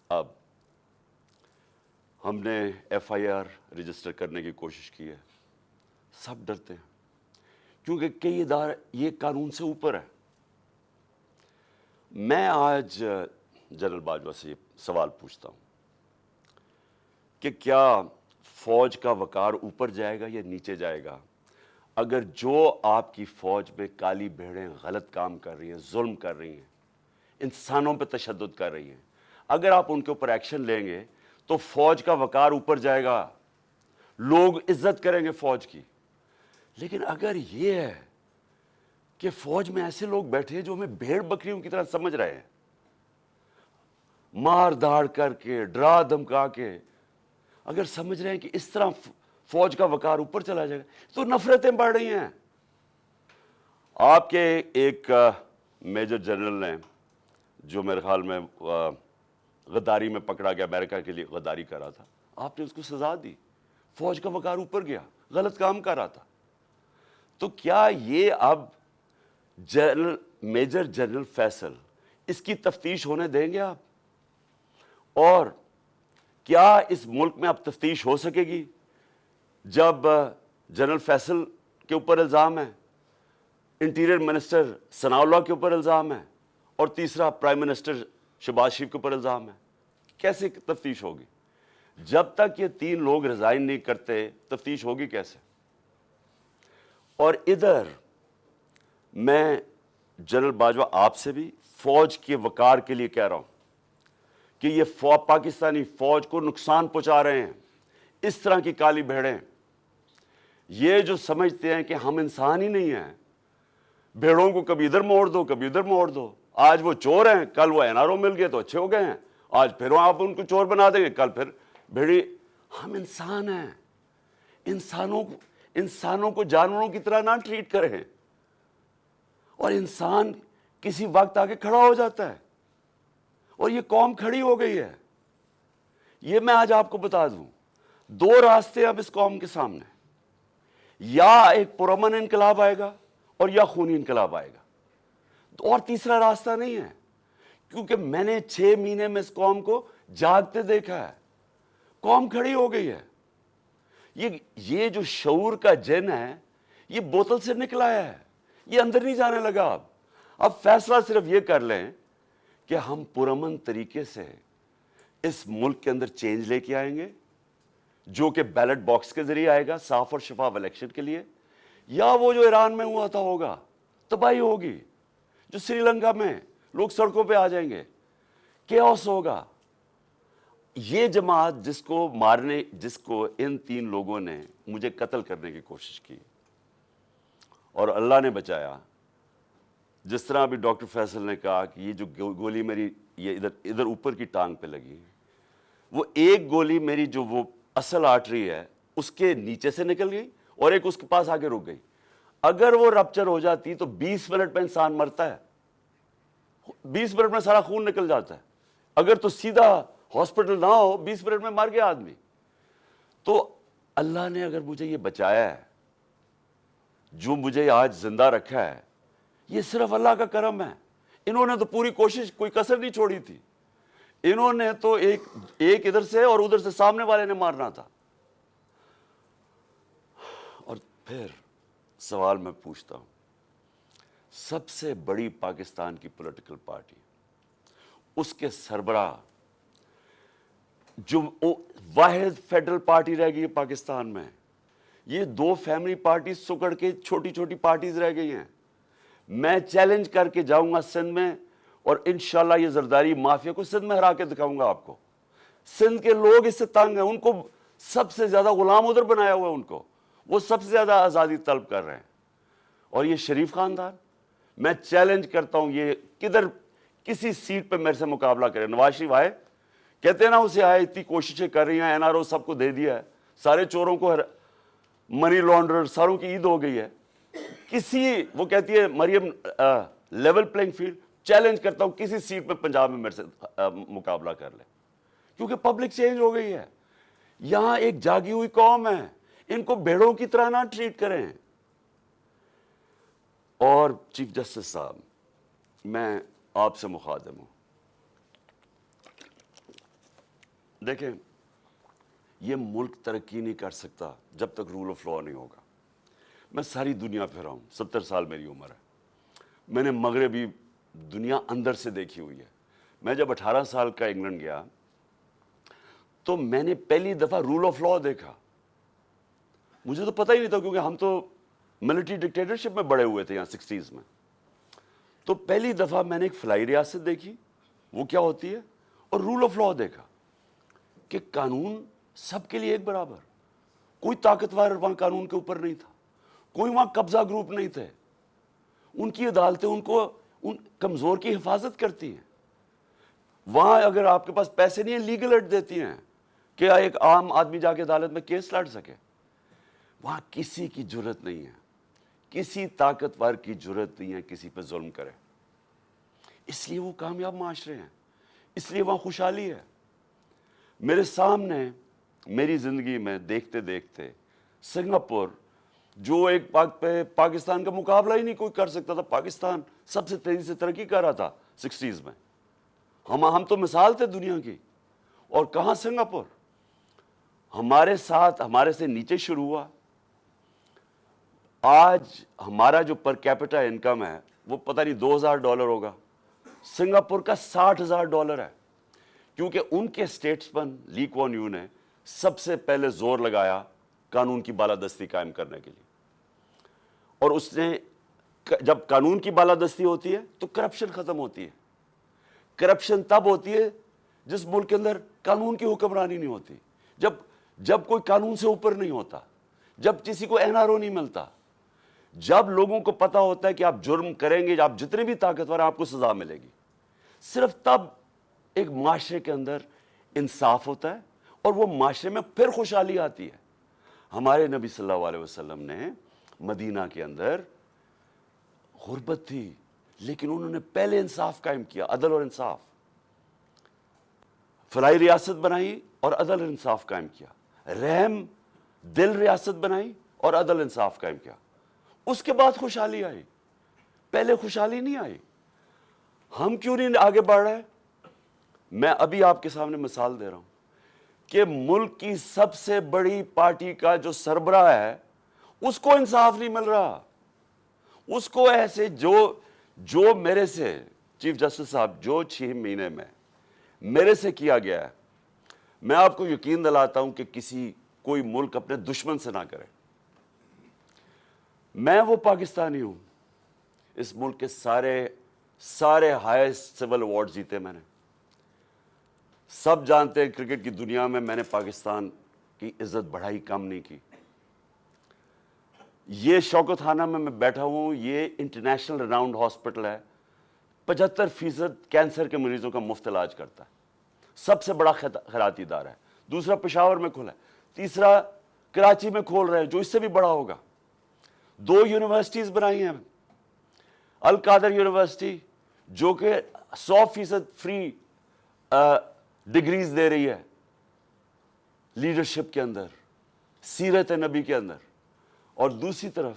اب ہم نے FIR رجسٹر کرنے کی کوشش کی ہے. سب ڈرتے ہیں کیونکہ کئی ادارے یہ قانون سے اوپر ہے. میں آج جنرل باجوہ سے یہ سوال پوچھتا ہوں کہ کیا فوج کا وقار اوپر جائے گا یا نیچے جائے گا اگر جو آپ کی فوج میں کالی بھیڑیں غلط کام کر رہی ہیں, ظلم کر رہی ہیں, انسانوں پہ تشدد کر رہی ہیں, اگر آپ ان کے اوپر ایکشن لیں گے تو فوج کا وقار اوپر جائے گا, لوگ عزت کریں گے فوج کی. لیکن اگر یہ ہے کہ فوج میں ایسے لوگ بیٹھے ہیں جو ہمیں بھیڑ بکریوں کی طرح سمجھ رہے ہیں, مار داڑ کر کے, ڈرا دھمکا کے, اگر سمجھ رہے ہیں کہ اس طرح فوج کا وقار اوپر چلا جائے گا تو نفرتیں بڑھ رہی ہیں. آپ کے ایک میجر جنرل نے جو میرے خیال میں غداری میں پکڑا گیا, امریکہ کے لیے غداری کر رہا تھا, آپ نے اس کو سزا دی, فوج کا وقار اوپر گیا, غلط کام کر رہا تھا. تو کیا یہ اب میجر جنرل فیصل اس کی تفتیش ہونے دیں گے آپ؟ اور کیا اس ملک میں اب تفتیش ہو سکے گی جب جنرل فیصل کے اوپر الزام ہے, انٹیریئر منسٹر ثناء اللہ کے اوپر الزام ہے, اور تیسرا پرائم منسٹر شہباز شریف کے اوپر الزام ہے؟ کیسے تفتیش ہوگی؟ جب تک یہ 3 لوگ ریزائن نہیں کرتے تفتیش ہوگی کیسے؟ اور ادھر میں جنرل باجوہ آپ سے بھی فوج کے وقار کے لیے کہہ رہا ہوں کہ یہ پاکستانی فوج کو نقصان پہنچا رہے ہیں. اس طرح کی کالی بھیڑیں, یہ جو سمجھتے ہیں کہ ہم انسان ہی نہیں ہیں, بھیڑوں کو کبھی ادھر موڑ دو کبھی ادھر موڑ دو, آج وہ چور ہیں کل وہ NRO مل گئے تو اچھے ہو گئے ہیں, آج پھر آپ ان کو چور بنا دیں گے کل پھر بھیڑی. ہم انسان ہیں, انسانوں کو جانوروں کی طرح نہ ٹریٹ کریں. اور انسان کسی وقت آگے کھڑا ہو جاتا ہے, اور یہ قوم کھڑی ہو گئی ہے. یہ میں آج آپ کو بتا دوں, 2 راستے اب اس قوم کے سامنے, یا ایک پرامن انقلاب آئے گا اور یا خونی انقلاب آئے گا, اور تیسرا راستہ نہیں ہے. کیونکہ میں نے 6 مہینے میں اس قوم کو جاگتے دیکھا ہے, قوم کھڑی ہو گئی ہے. یہ جو شعور کا جن ہے یہ بوتل سے نکلا ہے, یہ اندر نہیں جانے لگا. اب فیصلہ صرف یہ کر لیں کہ ہم پرامن طریقے سے اس ملک کے اندر چینج لے کے آئیں گے, جو کہ بیلٹ باکس کے ذریعے آئے گا, صاف اور شفاف الیکشن کے لیے, یا وہ جو ایران میں ہوا تھا ہوگا, تباہی ہوگی, جو سری لنکا میں لوگ سڑکوں پہ آ جائیں گے, کیوس ہوگا. یہ جماعت جس کو ان 3 لوگوں نے مجھے قتل کرنے کی کوشش کی اور اللہ نے بچایا, جس طرح ابھی ڈاکٹر فیصل نے کہا کہ یہ جو گولی میری یہ ادھر اوپر کی ٹانگ پہ لگی, وہ ایک گولی میری جو وہ اصل آرٹری ہے اس کے نیچے سے نکل گئی اور ایک اس کے پاس آگے رک گئی. اگر وہ رپچر ہو جاتی تو 20 منٹ میں انسان مرتا ہے, 20 منٹ میں سارا خون نکل جاتا ہے. اگر تو سیدھا ہاسپٹل نہ ہو 20 منٹ میں مر گیا آدمی. تو اللہ نے اگر مجھے یہ بچایا ہے جو مجھے آج زندہ رکھا ہے یہ صرف اللہ کا کرم ہے. انہوں نے تو پوری کوشش, کوئی کسر نہیں چھوڑی تھی. انہوں نے تو ایک ادھر سے اور ادھر سے سامنے والے نے مارنا تھا. اور پھر سوال میں پوچھتا ہوں, سب سے بڑی پاکستان کی پولیٹیکل پارٹی, اس کے سربراہ جو واحد فیڈرل پارٹی رہ گئی ہے پاکستان میں, یہ 2 فیملی پارٹی سکڑ کے چھوٹی چھوٹی پارٹیز رہ گئی ہیں. میں چیلنج کر کے جاؤں گا سندھ میں, اور انشاءاللہ یہ زرداری مافیا کو سندھ میں ہرا کے دکھاؤں گا آپ کو. سندھ کے لوگ اس سے تنگ ہیں, ان کو سب سے زیادہ غلام ادھر بنایا ہوا ہے ان کو, وہ سب سے زیادہ آزادی طلب کر رہے ہیں. اور یہ شریف خاندان, میں چیلنج کرتا ہوں, یہ کدھر کسی سیٹ پہ میرے سے مقابلہ کرے. نواز شریف آئے, کہتے ہیں نا اسے آئے, اتنی کوششیں کر رہی ہیں, NRO سب کو دے دیا ہے, سارے چوروں کو, منی لانڈرر ساروں کی عید ہو گئی ہے. وہ کہتی ہے مریم لیول پلینگ فیلڈ, چیلنج کرتا ہوں کسی سیٹ پہ پنجاب میں میرے سے مقابلہ کر لے, کیونکہ پبلک چینج ہو گئی ہے. یہاں ایک جاگی ہوئی قوم ہے, ان کو بھیڑوں کی طرح نہ ٹریٹ کریں. اور چیف جسٹس صاحب, میں آپ سے مخاطب ہوں. دیکھیں, یہ ملک ترقی نہیں کر سکتا جب تک رول آف لا نہیں ہوگا. میں ساری دنیا پھرا ہوں, 70 سال میری عمر ہے. میں نے مغربی دنیا اندر سے دیکھی ہوئی ہے. میں جب 18 سال کا انگلینڈ گیا تو میں نے پہلی دفعہ رول آف لا دیکھا. مجھے تو پتہ ہی نہیں تھا, کیونکہ ہم تو ملٹری ڈکٹیٹرشپ میں بڑے ہوئے تھے یہاں 60s میں. تو پہلی دفعہ میں نے ایک فلائی ریاست دیکھی, وہ کیا ہوتی ہے, اور رول آف لا دیکھا کہ قانون سب کے لیے ایک برابر. کوئی طاقتور وہاں قانون کے اوپر نہیں تھا, کوئی وہاں قبضہ گروپ نہیں تھے. ان کی عدالتیں ان کو ان کمزور کی حفاظت کرتی ہیں. وہاں اگر آپ کے پاس پیسے نہیں ہیں, لیگل ایڈ دیتی ہیں کہ ایک عام آدمی جا کے عدالت میں کیس لڑ سکے. وہاں کسی کی جرت نہیں ہے, کسی طاقتور کی جرت نہیں ہے کسی پہ ظلم کرے. اس لیے وہ کامیاب معاشرے ہیں, اس لیے وہاں خوشحالی ہے. میرے سامنے میری زندگی میں دیکھتے دیکھتے سنگاپور, جو ایک پاکستان کا مقابلہ ہی نہیں کوئی کر سکتا تھا, پاکستان سب سے تیزی سے ترقی کر رہا تھا 60s میں. ہم تو مثال تھے دنیا کی. اور کہاں سنگاپور, ہمارے ساتھ, ہمارے سے نیچے شروع ہوا. آج ہمارا جو پر کیپٹا انکم ہے وہ پتہ نہیں $2000 ہوگا, سنگاپور کا $60,000 ہے. کیونکہ ان کے اسٹیٹسمن لی کوان یو نے سب سے پہلے زور لگایا قانون کی بالادستی قائم کرنے کے لیے. اور اس نے, جب قانون کی بالادستی ہوتی ہے تو کرپشن ختم ہوتی ہے. کرپشن تب ہوتی ہے جس ملک کے اندر قانون کی حکمرانی نہیں ہوتی, جب کوئی قانون سے اوپر نہیں ہوتا, جب کسی کو NRO نہیں ملتا, جب لوگوں کو پتا ہوتا ہے کہ آپ جرم کریں گے, آپ جتنے بھی طاقتور ہیں آپ کو سزا ملے گی. صرف تب ایک معاشرے کے اندر انصاف ہوتا ہے, اور وہ معاشرے میں پھر خوشحالی آتی ہے. ہمارے نبی صلی اللہ علیہ وسلم نے مدینہ کے اندر غربت تھی, لیکن انہوں نے پہلے انصاف قائم کیا, عدل اور انصاف. فلاحی ریاست بنائی اور عدل اور انصاف قائم کیا. رحم دل ریاست بنائی اور عدل انصاف قائم کیا. اس کے بعد خوشحالی آئی, پہلے خوشحالی نہیں آئی. ہم کیوں نہیں آگے بڑھ رہے؟ میں ابھی آپ کے سامنے مثال دے رہا ہوں کہ ملک کی سب سے بڑی پارٹی کا جو سربراہ ہے اس کو انصاف نہیں مل رہا. اس کو ایسے جو میرے سے, چیف جسٹس صاحب, جو 6 مہینے میں میرے سے کیا گیا ہے, میں آپ کو یقین دلاتا ہوں کہ کوئی ملک اپنے دشمن سے نہ کرے. میں وہ پاکستانی ہوں, اس ملک کے سارے ہائیسٹ سول ایوارڈ جیتے میں نے. سب جانتے ہیں کرکٹ کی دنیا میں نے پاکستان کی عزت بڑھائی, کم نہیں کی. یہ شوکت خانہ میں بیٹھا ہوں, یہ انٹرنیشنل رناؤنڈ ہاسپٹل ہے, 75% کینسر کے مریضوں کا مفت علاج کرتا ہے, سب سے بڑا خیراتی ادارہ ہے. دوسرا پشاور میں کھلا ہے, تیسرا کراچی میں کھول رہے ہیں جو اس سے بھی بڑا ہوگا. 2 یونیورسٹیز بنائی ہیں, القادر یونیورسٹی جو کہ 100% فری ڈگریز دے رہی ہے لیڈرشپ کے اندر, سیرت نبی کے اندر, اور دوسری طرف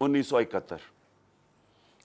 1971।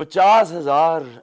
50,000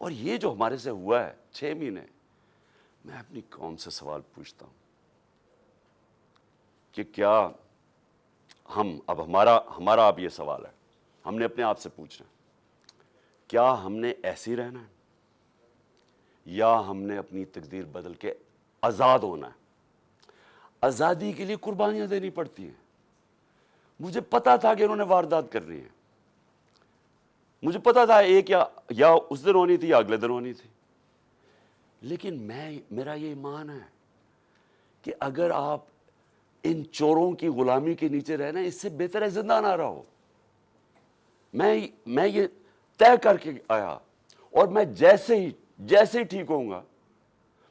اور یہ جو ہمارے سے ہوا ہے 6 مہینے، میں اپنی قوم سے سوال پوچھتا ہوں کہ کیا اب ہمارا اب یہ سوال ہے، ہم نے اپنے آپ سے پوچھنا ہے، کیا ہم نے ایسے ہی رہنا ہے یا ہم نے اپنی تقدیر بدل کے آزاد ہونا ہے؟ آزادی کے لیے قربانیاں دینی پڑتی ہیں. مجھے پتا تھا کہ انہوں نے واردات کرنی ہے، مجھے پتا تھا ایک یا اس دن ہونی تھی یا اگلے دن ہونی تھی، لیکن میرا یہ ایمان ہے کہ اگر آپ ان چوروں کی غلامی کے نیچے رہنا، اس سے بہتر ہے زندہ نہ رہو. میں یہ طے کر کے آیا، اور میں جیسے ہی ٹھیک ہوں گا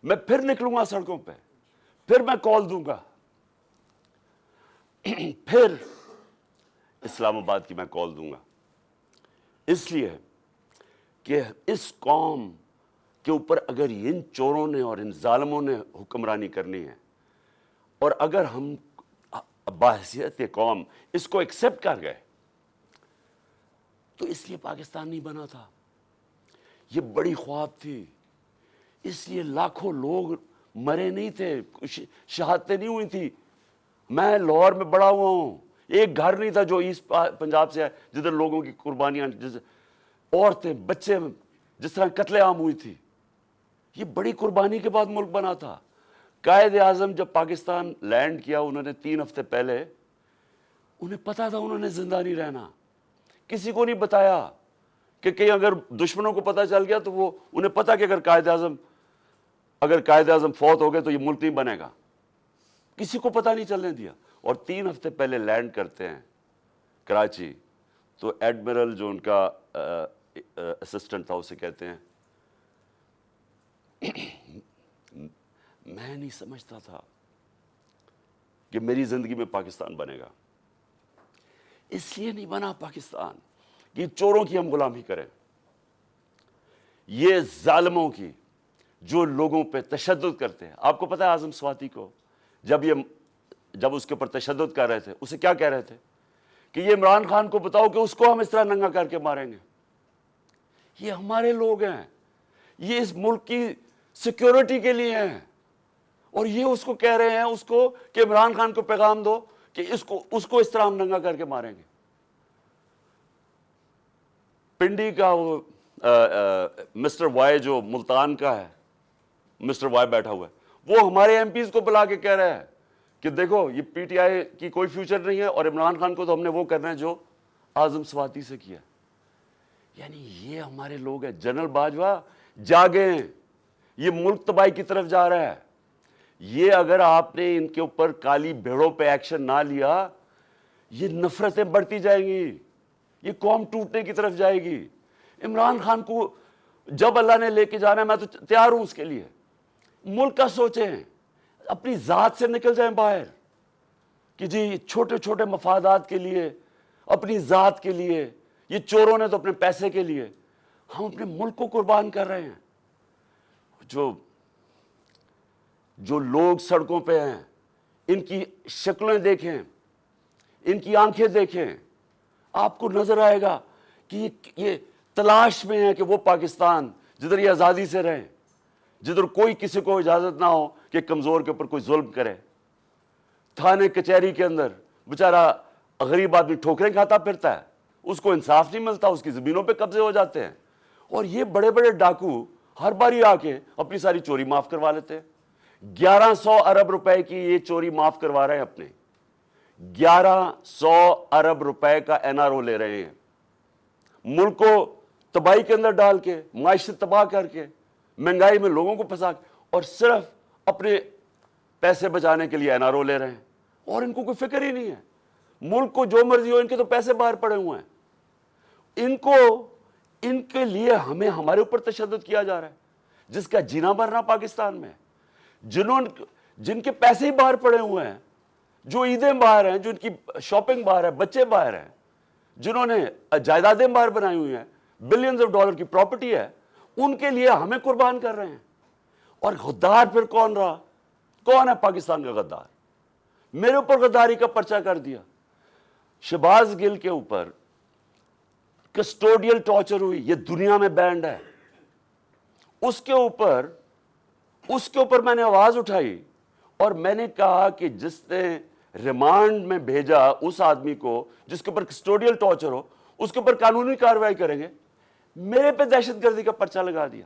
میں پھر نکلوں گا سڑکوں پہ، پھر میں کال دوں گا، پھر اسلام آباد کی میں کال دوں گا، اس لیے کہ اس قوم کے اوپر اگر ان چوروں نے اور ان ظالموں نے حکمرانی کرنی ہے، اور اگر ہم بحیثیت قوم اس کو ایکسپٹ کر گئے، تو اس لیے پاکستان نہیں بنا تھا. یہ بڑی خواب تھی، اس لیے لاکھوں لوگ مرے نہیں تھے، شہادتیں نہیں ہوئی تھی. میں لاہور میں بڑا ہوا ہوں، ایک گھر نہیں تھا جو ایسٹ پنجاب سے ہے جدھر لوگوں کی قربانیاں، عورتیں بچے جس طرح قتل عام ہوئی تھی. یہ بڑی قربانی کے بعد ملک بنا تھا. قائد اعظم جب پاکستان لینڈ کیا، انہوں نے 3 ہفتے پہلے، انہیں پتا تھا انہوں نے زندہ نہیں رہنا. کسی کو نہیں بتایا کہ کہیں اگر دشمنوں کو پتا چل گیا تو انہیں پتا کہ اگر قائد اعظم فوت ہو گئے تو یہ ملک نہیں بنے گا. کسی کو پتا نہیں چلنے دیا. اور 3 ہفتے پہلے لینڈ کرتے ہیں کراچی، تو ایڈمرل جو ان کا اسسٹنٹ تھا اسے کہتے ہیں میں نہیں سمجھتا تھا کہ میری زندگی میں پاکستان بنے گا. اس لیے نہیں بنا پاکستان کہ چوروں کی ہم غلامی کریں، یہ ظالموں کی جو لوگوں پہ تشدد کرتے ہیں. آپ کو پتہ ہے اعظم سواتی کو جب اس کے اوپر تشدد کر رہے تھے، اسے کیا کہہ رہے تھے کہ یہ عمران خان کو بتاؤ کہ اس کو ہم اس طرح ننگا کر کے ماریں گے. یہ ہمارے لوگ ہیں، یہ اس ملک کی سیکیورٹی کے لیے ہیں، اور یہ اس کو کہہ رہے ہیں اس کو کہ عمران خان کو پیغام دو کہ اس کو اس طرح ہم ننگا کر کے ماریں گے. پنڈی کا وہ مسٹر وائی جو ملتان کا ہے، مسٹر وائی بیٹھا ہوا ہے، وہ ہمارے ایم پیز کو بلا کے کہہ رہا ہے کہ دیکھو یہ پی ٹی آئی کی کوئی فیوچر نہیں ہے، اور عمران خان کو تو ہم نے وہ کرنا ہے جو اعظم سواتی سے کیا. یعنی یہ ہمارے لوگ ہیں. جنرل باجوہ جاگیں، یہ ملک تباہی کی طرف جا رہا ہے. یہ اگر آپ نے ان کے اوپر کالی بھیڑوں پہ ایکشن نہ لیا، یہ نفرتیں بڑھتی جائیں گی، یہ قوم ٹوٹنے کی طرف جائے گی. عمران خان کو جب اللہ نے لے کے جانا ہے میں تو تیار ہوں اس کے لیے. ملک کا سوچیں، اپنی ذات سے نکل جائیں باہر کہ جی چھوٹے چھوٹے مفادات کے لیے، اپنی ذات کے لیے، یہ چوروں نے تو اپنے پیسے کے لیے، ہم اپنے ملک کو قربان کر رہے ہیں. جو لوگ سڑکوں پہ ہیں، ان کی شکلیں دیکھیں، ان کی آنکھیں دیکھیں، آپ کو نظر آئے گا کہ یہ تلاش میں ہے کہ وہ پاکستان جدھر یہ آزادی سے رہیں، جدھر کوئی کسی کو اجازت نہ ہو کہ کمزور کے اوپر کوئی ظلم کرے. تھانے کچہری کے اندر بیچارہ غریب آدمی ٹھوکریں کھاتا پھرتا ہے، اس کو انصاف نہیں ملتا، اس کی زمینوں پہ قبضے ہو جاتے ہیں. اور یہ بڑے بڑے ڈاکو ہر باری آ کے اپنی ساری چوری معاف کروا لیتے ہیں. 1100 ارب روپے کی یہ چوری معاف کروا رہے ہیں اپنے، 1100 ارب روپے کا این آر او لے رہے ہیں. ملک کو تباہی کے اندر ڈال کے، معیشت تباہ کر کے، مہنگائی میں لوگوں کو پھنسا کے، اور صرف اپنے پیسے بچانے کے لیے این آر او لے رہے ہیں. اور ان کو کوئی فکر ہی نہیں ہے. ملک کو جو مرضی ہو، ان کے تو پیسے باہر پڑے ہوئے ہیں. ان کے لیے ہمارے اوپر تشدد کیا جا رہا ہے، جس کا جینا مرنا پاکستان میں، جن کے پیسے ہی باہر پڑے ہوئے ہیں، جو عیدیں باہر ہیں، جو ان کی شاپنگ باہر ہے، بچے باہر ہیں، جنہوں نے جائیدادیں باہر بنائی ہوئی ہیں، بلینز آف ڈالر کی پراپرٹی ہے، ان کے لیے ہمیں قربان کر رہے ہیں. اور غدار پھر کون رہا؟ کون ہے پاکستان کا غدار؟ میرے اوپر غداری کا پرچہ کر دیا. شہباز گل کے اوپر کسٹوڈیل ٹارچر ہوئی، یہ دنیا میں بینڈ ہے. اس کے اوپر میں نے آواز اٹھائی اور میں نے کہا کہ جس نے ریمانڈ میں بھیجا اس آدمی کو جس کے اوپر کسٹوڈیل ٹارچر ہو, اس کے اوپر قانونی کارروائی کریں گے. میرے پہ دہشت گردی کا پرچہ لگا دیا.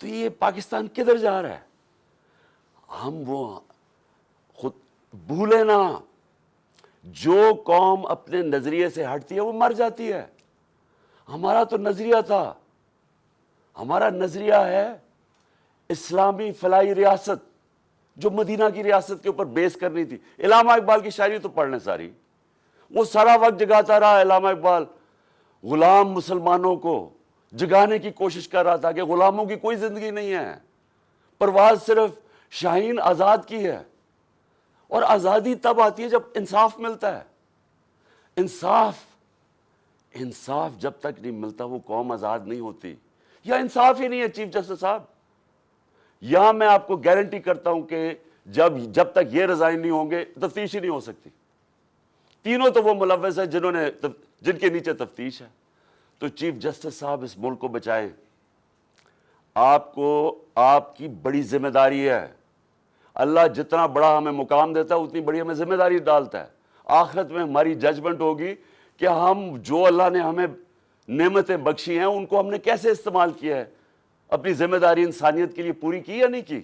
تو یہ پاکستان کدھر جا رہا ہے؟ ہم وہ خود بھولے نا, جو قوم اپنے نظریے سے ہٹتی ہے وہ مر جاتی ہے. ہمارا تو نظریہ تھا, ہمارا نظریہ ہے اسلامی فلاحی ریاست جو مدینہ کی ریاست کے اوپر بیس کرنی تھی. علامہ اقبال کی شاعری تو پڑھ لیں ساری, وہ سارا وقت جگاتا رہا علامہ اقبال, غلام مسلمانوں کو جگانے کی کوشش کر رہا تھا کہ غلاموں کی کوئی زندگی نہیں ہے, پرواز صرف شاہین آزاد کی ہے. اور آزادی تب آتی ہے جب انصاف ملتا ہے. انصاف جب تک نہیں ملتا وہ قوم آزاد نہیں ہوتی. یا انصاف ہی نہیں ہے چیف جسٹس صاحب. یہاں میں آپ کو گارنٹی کرتا ہوں کہ جب تک یہ ریزائن نہیں ہوں گے تفتیش ہی نہیں ہو سکتی. تینوں تو وہ ملوث ہیں جن کے نیچے تفتیش ہے. تو چیف جسٹس صاحب اس ملک کو بچائیں. آپ کی بڑی ذمہ داری ہے. اللہ جتنا بڑا ہمیں مقام دیتا ہے اتنی بڑی ہمیں ذمہ داری ڈالتا ہے. آخرت میں ہماری ججمنٹ ہوگی کہ ہم جو اللہ نے ہمیں نعمتیں بخشی ہیں ان کو ہم نے کیسے استعمال کیا ہے, اپنی ذمہ داری انسانیت کے لیے پوری کی یا نہیں کی.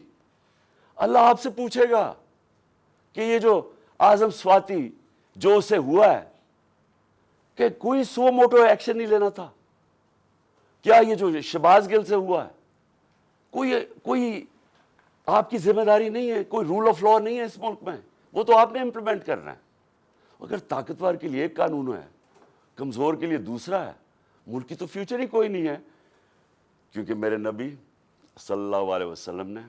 اللہ آپ سے پوچھے گا کہ یہ جو اعظم سواتی جو اسے ہوا ہے کہ کوئی سو موٹو ایکشن نہیں لینا تھا, کیا یہ جو شہباز گل سے ہوا ہے کوئی آپ کی ذمہ داری نہیں ہے, کوئی رول آف لا نہیں ہے اس ملک میں, وہ تو آپ نے امپلیمنٹ کرنا ہے. اگر طاقتور کے لیے ایک قانون ہے, کمزور کے لیے دوسرا ہے, ملک کی تو فیوچر ہی کوئی نہیں ہے. کیونکہ میرے نبی صلی اللہ علیہ وسلم نے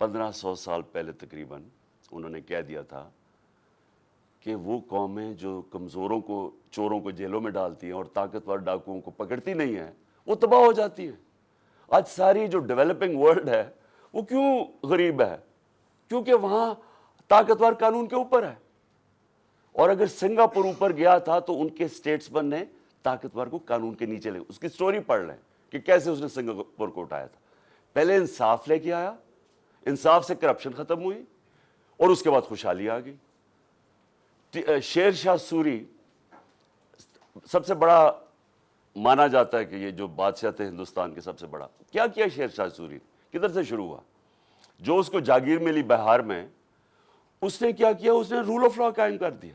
1500 سال پہلے تقریباً انہوں نے کہہ دیا تھا کہ وہ قومیں جو کمزوروں کو, چوروں کو جیلوں میں ڈالتی ہیں اور طاقتور ڈاکوؤں کو پکڑتی نہیں ہیں وہ تباہ ہو جاتی ہیں. آج ساری جو ڈیولپنگ ورلڈ ہے وہ کیوں غریب ہے؟ کیونکہ وہاں طاقتور قانون کے اوپر ہے. اور اگر سنگاپور اوپر گیا تھا تو ان کے سٹیٹسمن نے طاقتور کو قانون کے نیچے لے, اس کی سٹوری پڑھ لیں کہ کیسے اس نے سنگاپور کو اٹھایا تھا. پہلے انصاف لے کے آیا, انصاف سے کرپشن ختم ہوئی اور اس کے بعد خوشحالی آ گئی. شیر شاہ سوری سب سے بڑا مانا جاتا ہے کہ یہ جو بادشاہ تھے ہندوستان کے سب سے بڑا. کیا کیا شیر شاہ سوری, کدھر سے شروع ہوا؟ جو اس کو جاگیر ملی بہار میں, اس نے کیا کیا, اس نے رول آف لا قائم کر دیا,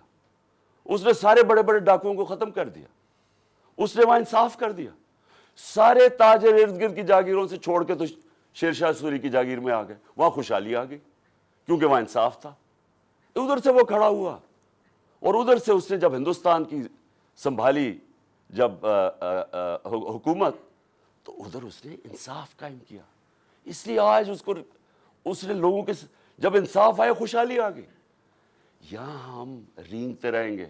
اس نے سارے بڑے بڑے ڈاکوؤں کو ختم کر دیا, اس نے وہاں انصاف کر دیا. سارے تاجر ارد گرد کی جاگیروں سے چھوڑ کے تو شیر شاہ سوری کی جاگیر میں آ گئے, وہاں خوشحالی آ گئی کیونکہ وہاں انصاف تھا. ادھر سے وہ کھڑا ہوا اور ادھر سے اس نے جب ہندوستان کی سنبھالی جب حکومت, تو ادھر اس نے انصاف قائم کیا. اس لیے آج اس نے لوگوں کے جب انصاف آیا خوشحالی آ گئی. یہاں ہم رینگتے رہیں گے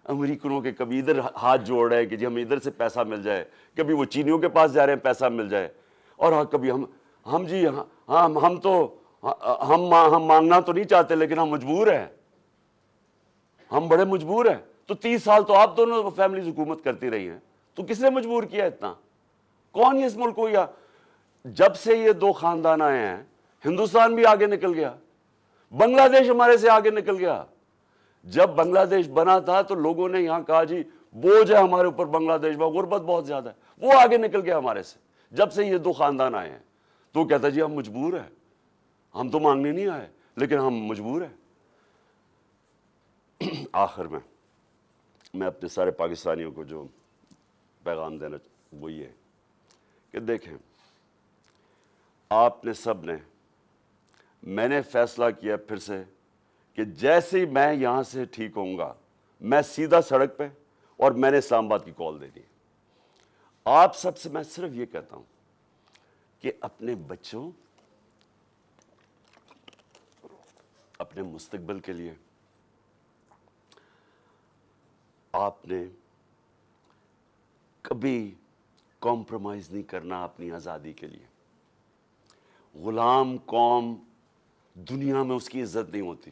امریکنوں کے, کبھی ادھر ہاتھ جوڑ رہے ہیں کہ جی ہمیں ادھر سے پیسہ مل جائے, کبھی وہ چینیوں کے پاس جا رہے ہیں پیسہ مل جائے, اور کبھی ہم مانگنا تو نہیں چاہتے لیکن ہم مجبور ہیں, ہم بڑے مجبور ہیں. تو 30 سال تو آپ دونوں فیملیز حکومت کرتی رہی ہیں, تو کس نے مجبور کیا اتنا؟ کون یہ اس ملک کو؟ یا جب سے یہ دو خاندان آئے ہیں ہندوستان بھی آگے نکل گیا, بنگلہ دیش ہمارے سے آگے نکل گیا. جب بنگلہ دیش بنا تھا تو لوگوں نے یہاں کہا جی بوجھ ہے ہمارے اوپر بنگلہ دیش میں, غربت بہت زیادہ ہے, وہ آگے نکل گیا ہمارے سے. جب سے یہ دو خاندان آئے ہیں تو وہ کہتا جی ہم مجبور ہیں, ہم تو مانگنے نہیں آئے لیکن ہم مجبور ہیں. آخر میں اپنے سارے پاکستانیوں کو جو پیغام دینا وہ یہ ہے کہ دیکھیں, آپ نے سب نے, میں نے فیصلہ کیا پھر سے کہ جیسے ہی میں یہاں سے ٹھیک ہوں گا میں سیدھا سڑک پہ, اور میں نے اسلام آباد کی کال دے دی. آپ سب سے میں صرف یہ کہتا ہوں کہ اپنے بچوں, اپنے مستقبل کے لیے آپ نے کبھی کمپرومائز نہیں کرنا اپنی آزادی کے لیے. غلام قوم دنیا میں اس کی عزت نہیں ہوتی.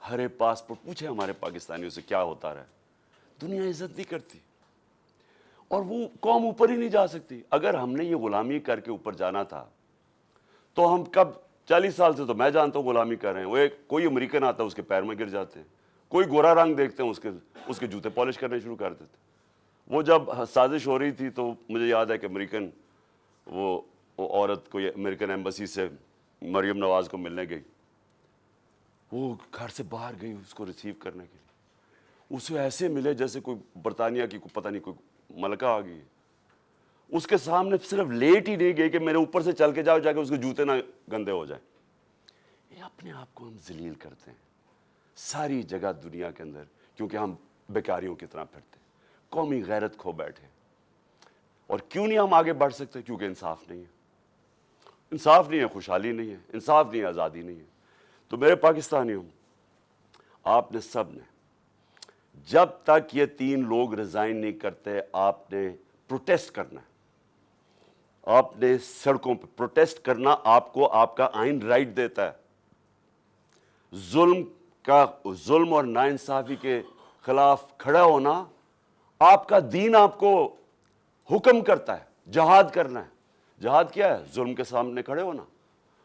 ہر پاسپورٹ پوچھے ہمارے پاکستانیوں سے کیا ہوتا رہا ہے, دنیا عزت نہیں کرتی. اور وہ قوم اوپر ہی نہیں جا سکتی. اگر ہم نے یہ غلامی کر کے اوپر جانا تھا تو ہم کب 40 سال سے تو میں جانتا ہوں غلامی کر رہے ہیں. وہ کوئی امریکن آتا ہے اس کے پیر میں گر جاتے ہیں, کوئی گورا رنگ دیکھتے ہیں اس کے جوتے پالش کرنے شروع کر دیتے. وہ جب سازش ہو رہی تھی تو مجھے یاد ہے کہ امریکن وہ عورت کوئی امریکن ایمبیسی سے مریم نواز کو ملنے گئی, وہ گھر سے باہر گئی اس کو ریسیو کرنے کے لیے. اسے ایسے ملے جیسے کوئی برطانیہ کی پتہ نہیں کوئی ملکہ آ گئی. اس کے سامنے صرف لیٹ ہی نہیں گئی کہ میرے اوپر سے چل کے جاؤ جا کے اس کے جوتے نہ گندے ہو جائیں. یہ اپنے آپ کو ہم ذلیل کرتے ہیں ساری جگہ دنیا کے اندر, کیونکہ ہم بیکاریوں کی طرح پھرتے ہیں, قومی غیرت کھو بیٹھے. اور کیوں نہیں ہم آگے بڑھ سکتے؟ کیونکہ انصاف نہیں ہے. انصاف نہیں ہے, خوشحالی نہیں ہے, انصاف نہیں ہے, آزادی نہیں ہے. تو میرے پاکستانیوں, آپ نے سب نے جب تک یہ 3 لوگ ریزائن نہیں کرتے آپ نے پروٹیسٹ کرنا ہے. آپ نے سڑکوں پہ پروٹیسٹ کرنا, آپ کو آپ کا آئین رائٹ دیتا ہے. ظلم اور ناانصافی کے خلاف کھڑا ہونا آپ کا دین آپ کو حکم کرتا ہے. جہاد کرنا ہے. جہاد کیا ہے؟ ظلم کے سامنے کھڑے ہونا,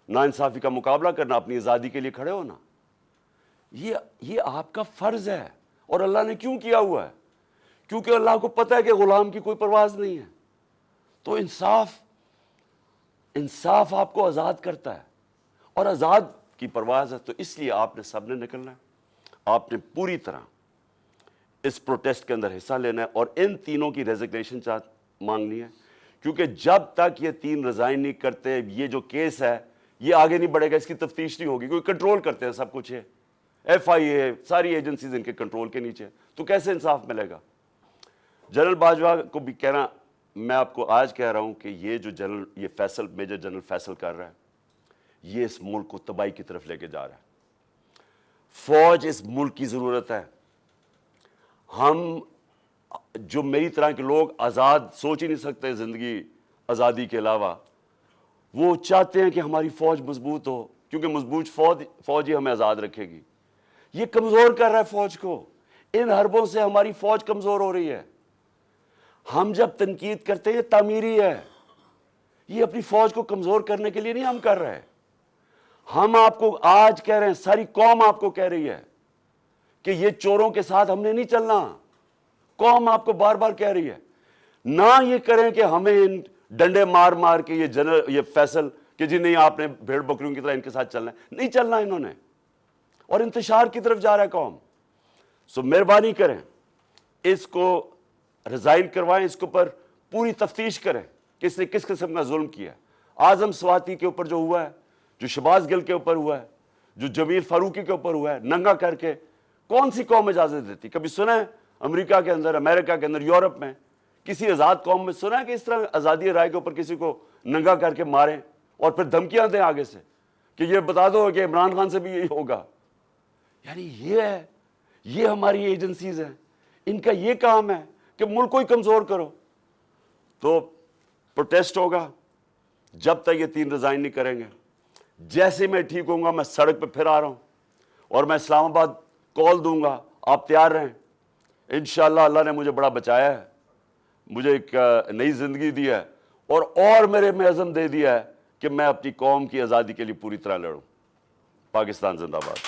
ناانصافی کا مقابلہ کرنا, اپنی آزادی کے لیے کھڑے ہونا. یہ آپ کا فرض ہے. اور اللہ نے کیوں کیا ہوا ہے؟ کیونکہ اللہ کو پتہ ہے کہ غلام کی کوئی پرواز نہیں ہے. تو انصاف آپ کو آزاد کرتا ہے, اور آزاد کی پرواز ہے. تو اس لیے آپ نے سب نے نکلنا ہے, آپ نے پوری طرح اس پروٹیسٹ کے اندر حصہ لینا ہے, اور ان تینوں کی ریزگنیشن مانگنی ہے. کیونکہ جب تک یہ 3 ریزائن نہیں کرتے, یہ جو کیس ہے یہ آگے نہیں بڑھے گا, اس کی تفتیش نہیں ہوگی. کوئی کنٹرول کرتے ہیں سب کچھ ہے, ایف آئی اے, ساری ایجنسیز ان کے کنٹرول کے نیچے, تو کیسے انصاف ملے گا؟ جنرل باجوہ کو بھی کہنا, میں آپ کو آج کہہ رہا ہوں کہ یہ جو میجر جنرل فیصل کر رہا ہے, یہ اس ملک کو تباہی کی طرف لے کے جا رہا ہے. فوج اس ملک کی ضرورت ہے. ہم جو میری طرح کے لوگ آزاد سوچ ہی نہیں سکتے زندگی آزادی کے علاوہ, وہ چاہتے ہیں کہ ہماری فوج مضبوط ہو, کیونکہ مضبوط فوج ہی ہمیں آزاد رکھے گی. یہ کمزور کر رہا ہے فوج کو. ان حربوں سے ہماری فوج کمزور ہو رہی ہے. ہم جب تنقید کرتے ہیں یہ تعمیری ہے, یہ اپنی فوج کو کمزور کرنے کے لیے نہیں ہم کر رہے. ہم آپ کو آج کہہ رہے ہیں, ساری قوم آپ کو کہہ رہی ہے کہ یہ چوروں کے ساتھ ہم نے نہیں چلنا. قوم آپ کو بار بار کہہ رہی ہے. نہ یہ کریں کہ ہمیں ان ڈنڈے مار مار کے یہ فیصل کہ جی نہیں آپ نے بھیڑ بکریوں کی طرح ان کے ساتھ چلنا ہے, نہیں چلنا انہوں نے, اور انتشار کی طرف جا رہا ہے قوم. سو مہربانی کریں, اس کو ریزائن کروائیں, اس کے اوپر پوری تفتیش کریں کہ اس نے کس قسم کا ظلم کیا ہے. اعظم سواتی کے اوپر جو ہوا ہے, جو شہباز گل کے اوپر ہوا ہے, جو جمیل فاروقی کے اوپر ہوا ہے, ننگا کر کے, کون سی قوم اجازت دیتی؟ کبھی سنا ہے امریکہ کے اندر, امریکہ کے اندر, یورپ میں کسی آزاد قوم میں سنا ہے کہ اس طرح آزادی رائے کے اوپر کسی کو ننگا کر کے ماریں اور پھر دھمکیاں دیں آگے سے کہ یہ بتا دو کہ عمران خان سے بھی یہی ہوگا؟ یعنی یہ ہماری ایجنسیز ہیں, ان کا یہ کام ہے کہ ملک کو ہی کمزور کرو. تو پروٹیسٹ ہوگا جب تک یہ 3 ریزائن نہیں کریں گے. جیسے میں ٹھیک ہوں گا میں سڑک پہ پھر آ رہا ہوں, اور میں اسلام آباد کال دوں گا, آپ تیار رہیں. انشاءاللہ اللہ نے مجھے بڑا بچایا ہے, مجھے ایک نئی زندگی دی ہے, اور میرے میں عزم دے دیا ہے کہ میں اپنی قوم کی آزادی کے لیے پوری طرح لڑوں. پاکستان زندہ باد.